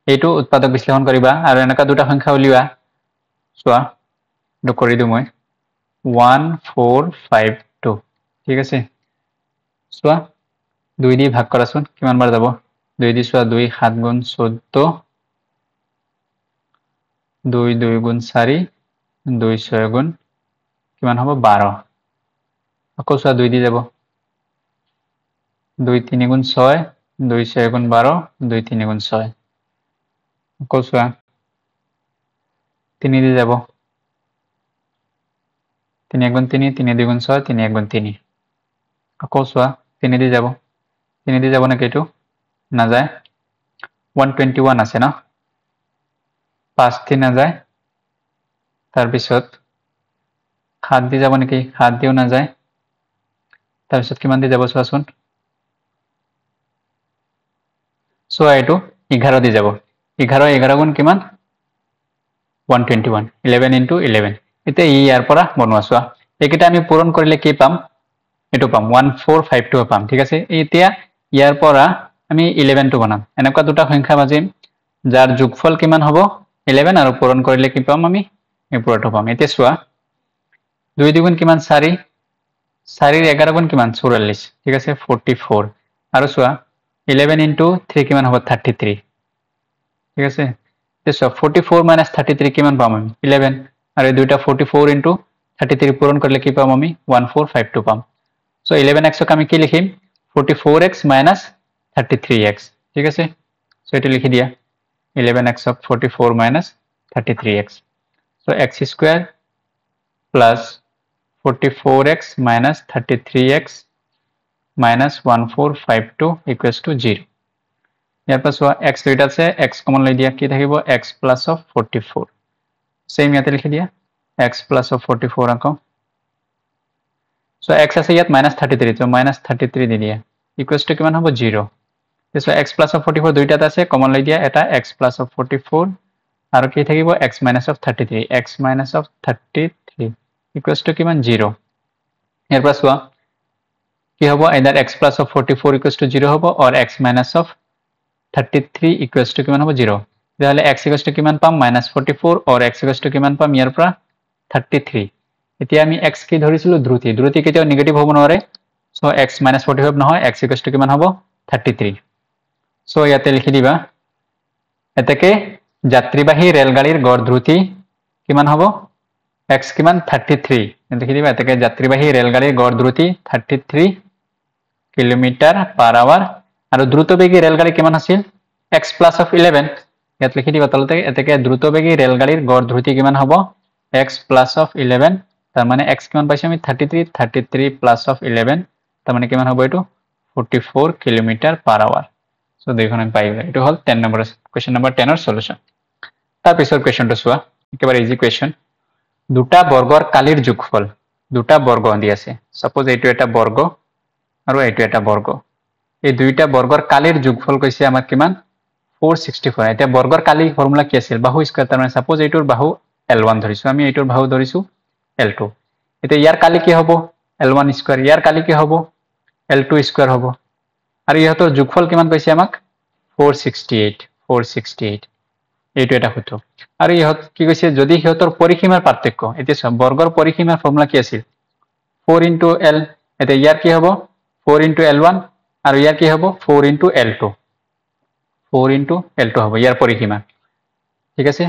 এইটো উৎপাদক বিশ্লেষণ কৰিবা আৰু এনেকা দুটা সংখ্যা উলিওৱা সোৱা এটো কৰি দিও মই 1452 ঠিক আছে সোৱা 2 দি ভাগ কৰাছোন কিমান বাৰ যাব 2 দি সোৱা 2 7 গুণ 14 2 2 গুণ 4 2 6 গুণ কিমান হ'ব 12 আকৌ সোৱা 2 দি যাব 2 3 গুণ 6 2 6 গুণ 12 2 3 গুণ 6 আকৌ সোৱা 3 দি যাব 3 1 গুণ 3 3 2 গুণ 6 3 1 গুণ 3 আকৌ সোৱা 3 দি যাব না কেটো না যায় 121 আছে না 5 দি না যায় তাৰ পিছত 7 দি যাব নেকি 7 দিও না যায় তাৰ পিছত কিমান দি যাব সোৱাচোন সোৱা এটো 11 দি যাব 11 11 গুণ কিমান 121 11 into 11 এতিয়া ইয়াৰ পৰা বনোৱা সোৱা একিটা আমি পূৰণ কৰিলে কি পাম এটো পাম 1452 পাম ঠিক আছে এতিয়া ইয়াৰ পৰা আমি 11 টো বনাম এনেকুৱা দুটা সংখ্যা মাজিম যাৰ যোগফল কিমান হ'ব 11 আৰু পূৰণ কৰিলে কি পাম আমি এই পুৰটো পাম এতিয়া চোৱা 2 দ্বিগুণ কিমান 4 4 ৰ 11 গুণ কিমান 44 ঠিক আছে 44 আৰু চোৱা 11 into 3 কিমান হ'ব 33 ঠিক আছে এতিয়া চোৱা 44 minus 33 কিমান পাম আমি 11 আৰু এই দুইটা 44 into 33 পূৰণ কৰিলে কি পাম আমি 1452 পাম সো 11x ক আমি কি লিখিম 44x minus 33x ঠিক আছে সো এটা লিখি দিয়া 11x of 44 minus 33x so x square plus 44x minus 33x minus 1452 equals to 0 year pass x দুইটা আছে x কমন লৈ দিয়া কি থাকিব x plus of 44 সেম ইয়াতে লিখি দিয়া x plus of 44 আঁকো so x আছে ইয়াত minus 33 so minus 33 দি দিয়া equals to কিমান হ'ব 0 so x plus of 44 দুইটাত আছে কমন লৈ দিয়া এটা x plus of 44 আৰু কি থাকিব x minus of 33 x minus of 33 equals to কিমান 0 ইয়াৰ পৰা চোৱা কি হ'ব either x plus of 44 equals to 0 হ'ব or x minus of 33 equals to কিমান হ'ব 0 তেতিয়াহ'লে x equals to কিমান পাম -44 or x equals to কিমান পাম ইয়াৰ পৰা 33 এতিয়া আমি x কি ধৰিছিলো ধ্ৰুতি কেতিয়াও নেগেটিভ হ'ব নোৱাৰে সো x -45 নহয় x equals to কিমান হ'ব 33 সো ইয়াতে লিখি দিবা এতেকে যাত্ৰীবাহী ৰেলগাড়ীৰ গড় ধ্ৰুতি কিমান হ'ব x কিমান 33 লিখি দিবা এতেকে যাত্ৰীবাহী ৰেলগাড়ীৰ গড় ধ্ৰুতি 33 km/h আৰু দ্ৰুতবেগী ৰেলগাড়ী কিমান আছিল x plus of 11 ইয়াত লিখি দিবা তলতে এতেকে দ্ৰুতবেগী ৰেলগাড়ীৰ গড় ধ্ৰুতি কিমান হ'ব x plus of 11 তাৰ মানে x কিমান পাইছে আমি 33 plus of 11 তাৰ মানে কিমান হ'ব এটো 44 km/h সো দেখুন আমি পাই গ'লো এটো হল 10 নম্বৰ কোৱেশ্চন নম্বৰ 10 ৰ সলিউশন তাৰ পিছৰ কোৱেশ্চনটো চোৱা একেবাৰে ইজি কোৱেশ্চন দুটা বৰ্গৰ কালিৰ যোগফল দুটা বৰ্গ দি আছে সাপোজ এইটো এটা বৰ্গ আৰু এইটো এটা বৰ্গ এই দুইটা বৰ্গৰ কালিৰ যোগফল কৈছে আমাক কিমান 464 এটা বৰ্গৰ কালি ফৰ্মুলা কি আছিল বাহু স্কয়াৰ তাৰ মানে সাপোজ এইটোৰ বাহু L1 ধৰিছো আমি এইটোৰ বাহু ধৰিছো L2 এটা ইয়াৰ কালি কি হ'ব L1 স্কয়াৰ ইয়াৰ কালি কি হ'ব L2 স্কয়াৰ হ'ব আৰু ইহতৰ যোগফল কিমান কৈছে আমাক 468 এইটো এটা সূত্ৰ আৰু ইহত কি কৈছে যদি ইহতৰ পৰিসীমাৰ পাৰ্থক্য এতিয়া সব বৰ্গৰ পৰিসীমাৰ ফৰ্মুলা কি আছিল 4 into L এটা ইয়াৰ কি হ'ব 4 into L1 আৰু ইয়াৰ কি হ'ব 4 into L2 4 into L2 হ'ব ইয়াৰ পৰিসীমা ঠিক আছে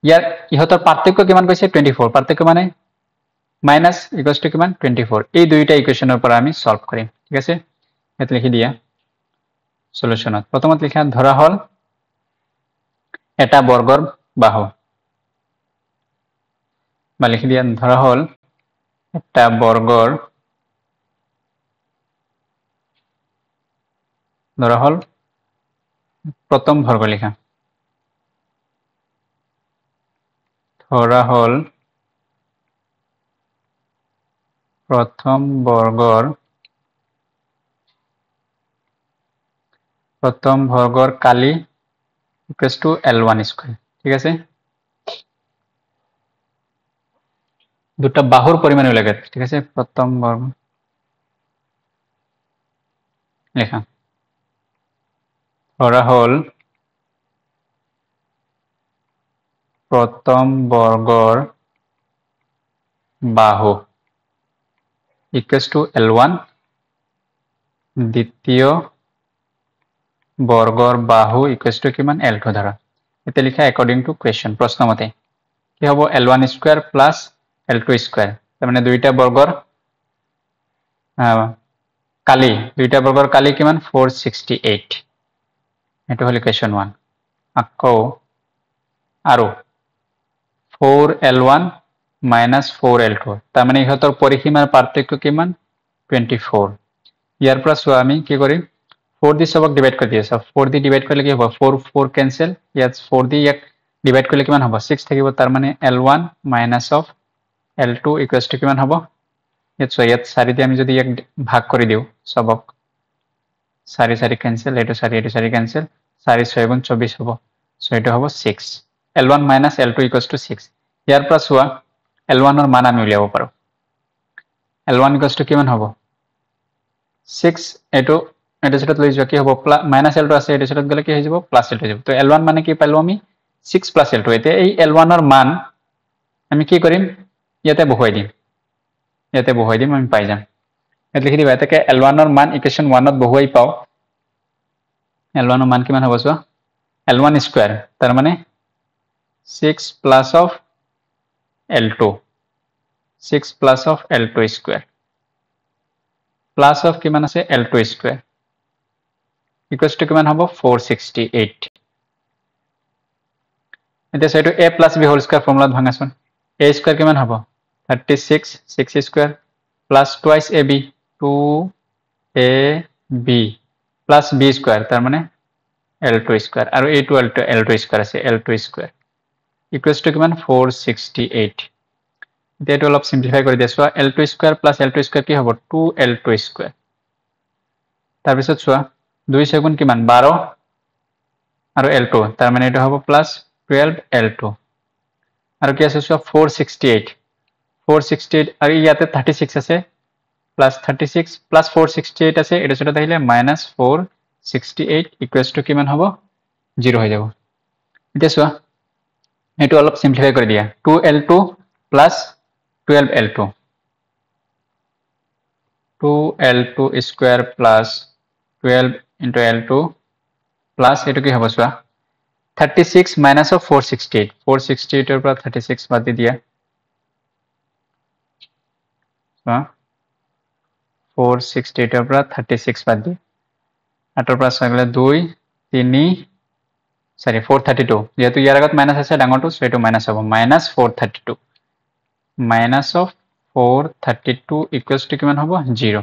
ইয়াৰ ইহতৰ পাৰ্থক্য কিমান কৈছে 24 পাৰ্থক্য মানে মাইনাস ইকুয়ালস টু কিমান 24 এই দুইটা ইকুয়েশনৰ পৰা আমি সলভ কৰিম ঠিক আছে এটা লিখি দিয়া সলিউশনত প্ৰথমত লিখা ধৰা হল এটা বৰ্গৰ বাহু বা লিখি দিয়া ধৰা হল এটা বৰ্গৰ ধৰা হল প্ৰথম বৰ্গ লিখা ধৰা হল প্রথম বর্গর কালি ইকুয়ালস টু L1 স্কয়ার ঠিক আছে দুটা বাহুর পরিমাণ লাগে ঠিক আছে প্রথম বর্গ লেখা ধরা হল প্রথম বর্গর বাহু ইকুয়ালস টু L1 দ্বিতীয় বর্গর বাহু ইকুয়ালস টু কিমান L2 ধৰা এতে লিখা অ্যাকর্ডিং টু কোয়েশ্চন প্রশ্ন মতে কি হ'ব L1 square plus L2 square তার মানে দুইটা বর্গর কালি কিমান 468 এটো হল ইকুয়েশন 1 আকৌ আৰু 4L1 minus 4L2 তাৰ মানে ইহতৰ পৰিসীমাৰ পাৰ্থক্য কিমান 24 ইয়াৰ পৰা চোৱা আমি কি কৰিম 4 দি সবক ডিভাইড কৰি দিয়া 4 দি ডিভাইড কৰিলে কি হ'ব 4 ক্যান্সেল ইয়াত 4 দি এক ডিভাইড কৰিলে কিমান হ'ব 6 থাকিব তাৰ মানে L1 minus of L2 equals to কিমান হ'ব ইয়াত 4 দি আমি যদি এক ভাগ কৰি দিও সবক 4 ক্যান্সেল এটো 4 ক্যান্সেল 4 6 গুণ 24 হ'ব সো এটো হ'ব 6 L1 minus L2 equals to 6 ইয়াৰ পৰা চোৱা L1 ৰ মান আমি উলিয়াব পাৰো L1 equals to কিমান হ'ব 6 এটো এটা সেটা লৈ যোৱা কি হ'ব মাইনাস L2 আছে এটা সেটা গলে কি হৈ যাব প্লাস L2 হৈ যাব তো L1 মানে কি পাইলো আমি 6 প্লাস L2 এতিয়া এই L1 এর মান আমি কি কৰিম ইয়াতে বহুৱাই দিম আমি পাই যাম এটা লিখি দিবা এটাকে L1 এৰ মান ইকুয়েশন 1 ত বহুৱাই পাও L1 এৰ মান কিমান হ'ব চোৱা L1 স্কয়ার তার মানে 6 plus of L2 6 plus of L2 square plus of কিমান আছে L2 স্কয়ার ইকুয়ালস টু কিমান হ'ব 468 এটা সেটো a plus b whole square formula ভাঙাছন a স্কয়ার কিমান হ'ব 36 6 square plus twice ab 2ab plus b square তার মানে L2 স্কয়ার আর a2 L2 স্কয়ার আছে L2 স্কয়ার ইকুয়ালস টু কিমান 468 এটা অলপ সিম্পলিফাই কৰি দিছো L2 square plus L2 square কি হ'ব 2L2 স্কয়াৰ তাৰ পিছত চোৱা 2 সেগুণ কিমান 12 আৰু L2 তাৰ মানে এটা হ'ব প্লাস 12L2 আৰু কি আছে চোৱা 468 আৰু ইয়াতে 36 আছে প্লাস 36 প্লাস 468 আছে এটা সেটা তাইলে মাইনাস 468 ইকুয়ালস টু কিমান হ'ব 0 হৈ যাব এটা চোৱা এটো অলপ সিম্পলিফাই কৰি দিয়া 2L2 plus 12L2 2L2 square plus 12 into L2 plus এটো কি হ'ব চোৱা 36 minus of 468 এৰ পৰা 36 বাদ দি দিয়া 468 এৰ পৰা 36 বাদ দি আটৰ পৰা সগলে 2 3 সৰি 432 যেহেতু ইয়াৰ আগত মাইনাস আছে ডাঙৰটো সো এটো মাইনাস হ'ব minus 432 minus of 432 equals to কিমান হ'ব 0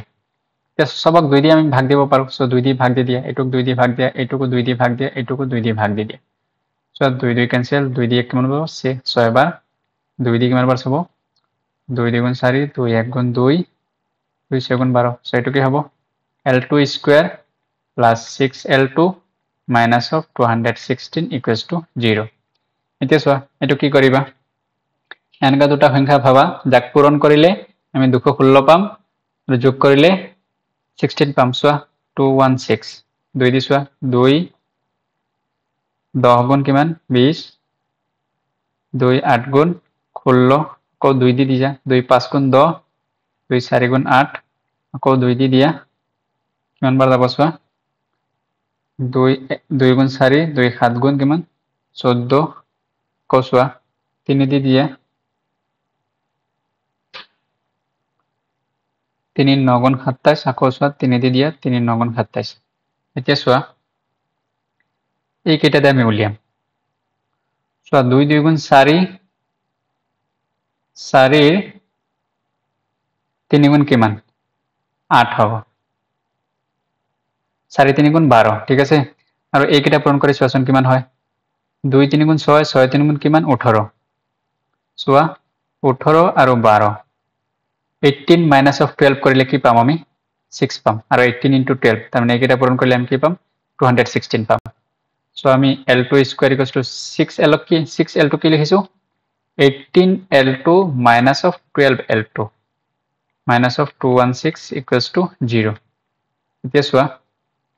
সবক 2 দিয়ে আমি ভাগ দিব পাৰো সো 2 দিয়ে ভাগ দি দিয়া এটুক 2 দিয়ে ভাগ দিয়া এটুকু 2 দিয়ে ভাগ দিয়া এটুকু 2 দিয়ে ভাগ দি দিয়া সো 2 2 ক্যান্সেল 2 দিয়ে কিমান হ'ব 6 বার 2 দিয়ে কিমান বার হ'ব 2 2 গুণ 4 2 1 গুণ 2 2 6 গুণ 12 সো এটু কি হ'ব L2 square plus 6L2 minus of 216 equals to 0 এতিয়া চোৱা এটু কি কৰিবা এনেকা দুটা সংখ্যা ভাবা যাক পূৰণ কৰিলে আমি 216 পাম আৰু যোগ কৰিলে 16 পাম চোৱা 216 2 দি চোৱা 2 10 গুণ কিমান 20 2 8 গুণ 16 আকৌ 2 দি দিয়া 2 5 গুণ 10 2 4 গুণ 8 আকৌ 2 দি দিয়া কিমান বাৰ যাব চোৱা 2 গুণ 4 2 7 গুণ কিমান 14 আকৌ চোৱা 3 দি দিয়া 3 9 গুণ 27 আকৌ চোৱা 3 দি দিয়া 3 9 গুণ 27 এতিয়া চোৱা এই কেইটা আমি উলিয়াম চোৱা 2 2 গুণ 4 4 3 গুণ কিমান 8 হ'ব 4 3 গুণ 12 ঠিক আছে আৰু এই কেইটা পূৰণ কৰি চোৱাচোন কিমান হয় 2 3 গুণ 6 6 3 গুণ কিমান 18 চোৱা 18 আৰু 12 18 minus of 12 কৰিলে কি পাম আমি 6 পাম আৰু 18 into 12 তাৰ মানে এইকেইটা পূৰণ কৰিলে আমি কি পাম 216 পাম সো আমি L2 square equals to 6L2 কি লিখিছো 18L2 minus of 12L2 minus of 216 equals to 0 এতিয়া চোৱা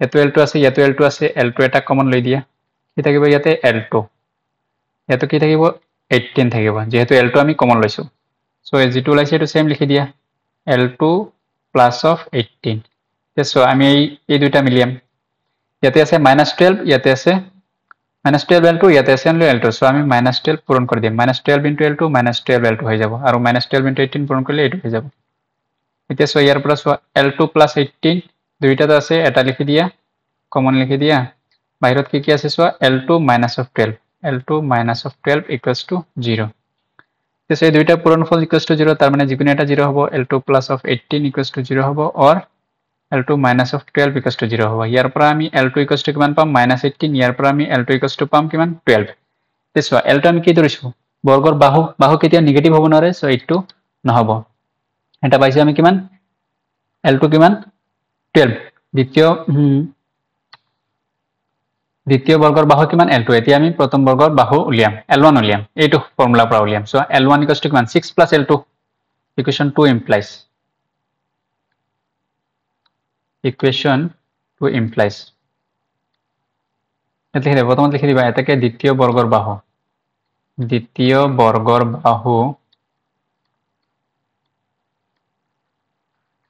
এটো L2 আছে ইয়াতো L2 আছে L2 এটা কমন লৈ দিয়া কি থাকিব ইয়াতে L2 ইয়াতো কি থাকিব 18 থাকিব যেহেতু L2 আমি কমন লৈছো সো যেটো ওলাইছে এটো সেম লিখি দিয়া L2 plus of 18 সো আমি এই দুইটা মিলিয়াম ইয়াতে আছে -12 ইয়াতে আছে -12 L2 ইয়াতে আছে L2 সো আমি -12 পূরণ কৰি দিম -12 into L2 -12 L2 হৈ যাব আৰু -12 into 18 পূৰণ কৰিলে এটো হৈ যাব এতিয়া সো ইয়াৰ পৰা সো L2 plus 18 দুইটাতে আছে এটা লিখি দিয়া কমন লিখি দিয়া বাহিৰত কি আছে so L2 minus of 12 L2 minus of 12 equals to 0 তো এই দুইটা পূরণফল ইকুয়ালস টু 0 তার মানে যিকোনো এটা 0 হবে L2 plus of 18 equals to 0 হবে or L2 minus of 12 equals to 0 হবে ইয়াৰ পৰা আমি L2 equals to কিমান পাম -18 ইয়াৰ পৰা আমি L2 equals to পাম কিমান 12 তেছো L2 আমি কি ধৰিছো বৰ্গৰ বাহু কেতিয়া নেগেটিভ হ'ব নোৱাৰে সো এইটো নহব এটা পাইছে আমি কিমান L2 কিমান 12 দ্বিতীয় বৰ্গৰ বাহু কিমান L2 এতিয়া আমি প্ৰথম বৰ্গৰ বাহু উলিয়াম L1 উলিয়াম এইটো ফৰ্মুলা পৰা উলিয়াম সো L1 equals to কিমান 6 plus L2 equation 2 implies equation to implies এটা লিখে প্রথমত লিখে দিবা এটাকে দ্বিতীয় বৰ্গৰ বাহু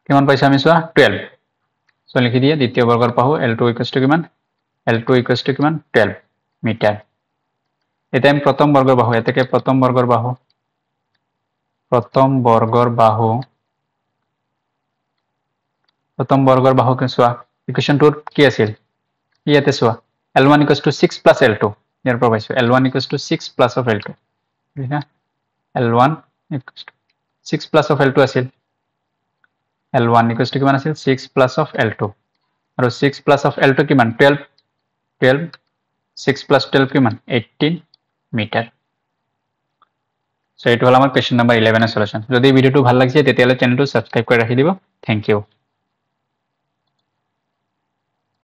কিমান পাইছো আমি চোৱা 12 সো লিখি দিয়া দ্বিতীয় বৰ্গৰ বাহু L2 কিমান L2 কিমান 12 মিটাৰ এটা আমি প্ৰথম বৰ্গৰ বাহু এটাকে প্ৰথম বৰ্গৰ বাহু কে চোৱা ইকুয়েশন 2 কি আছিল ইয়াতে চোৱা L1 6 plus L2 ইয়াৰ পৰা পাইছো L1 6 plus of L2 ঠিক না L1 6 plus of L2 আছিল L1 কিমান আছিল 6 plus of L2 আৰু 6 plus of L2 কিমান 12 6 plus 12 কিমান 18 মিটার সো এইটো হল আমাৰ কোয়েশ্চন নাম্বাৰ 11 এৰ সলিউশন যদি ভিডিওটো ভাল লাগিছে তেতিয়ালে চ্যানেলটো সাবস্ক্ৰাইব কৰি ৰাখি দিব থ্যাংক ইউ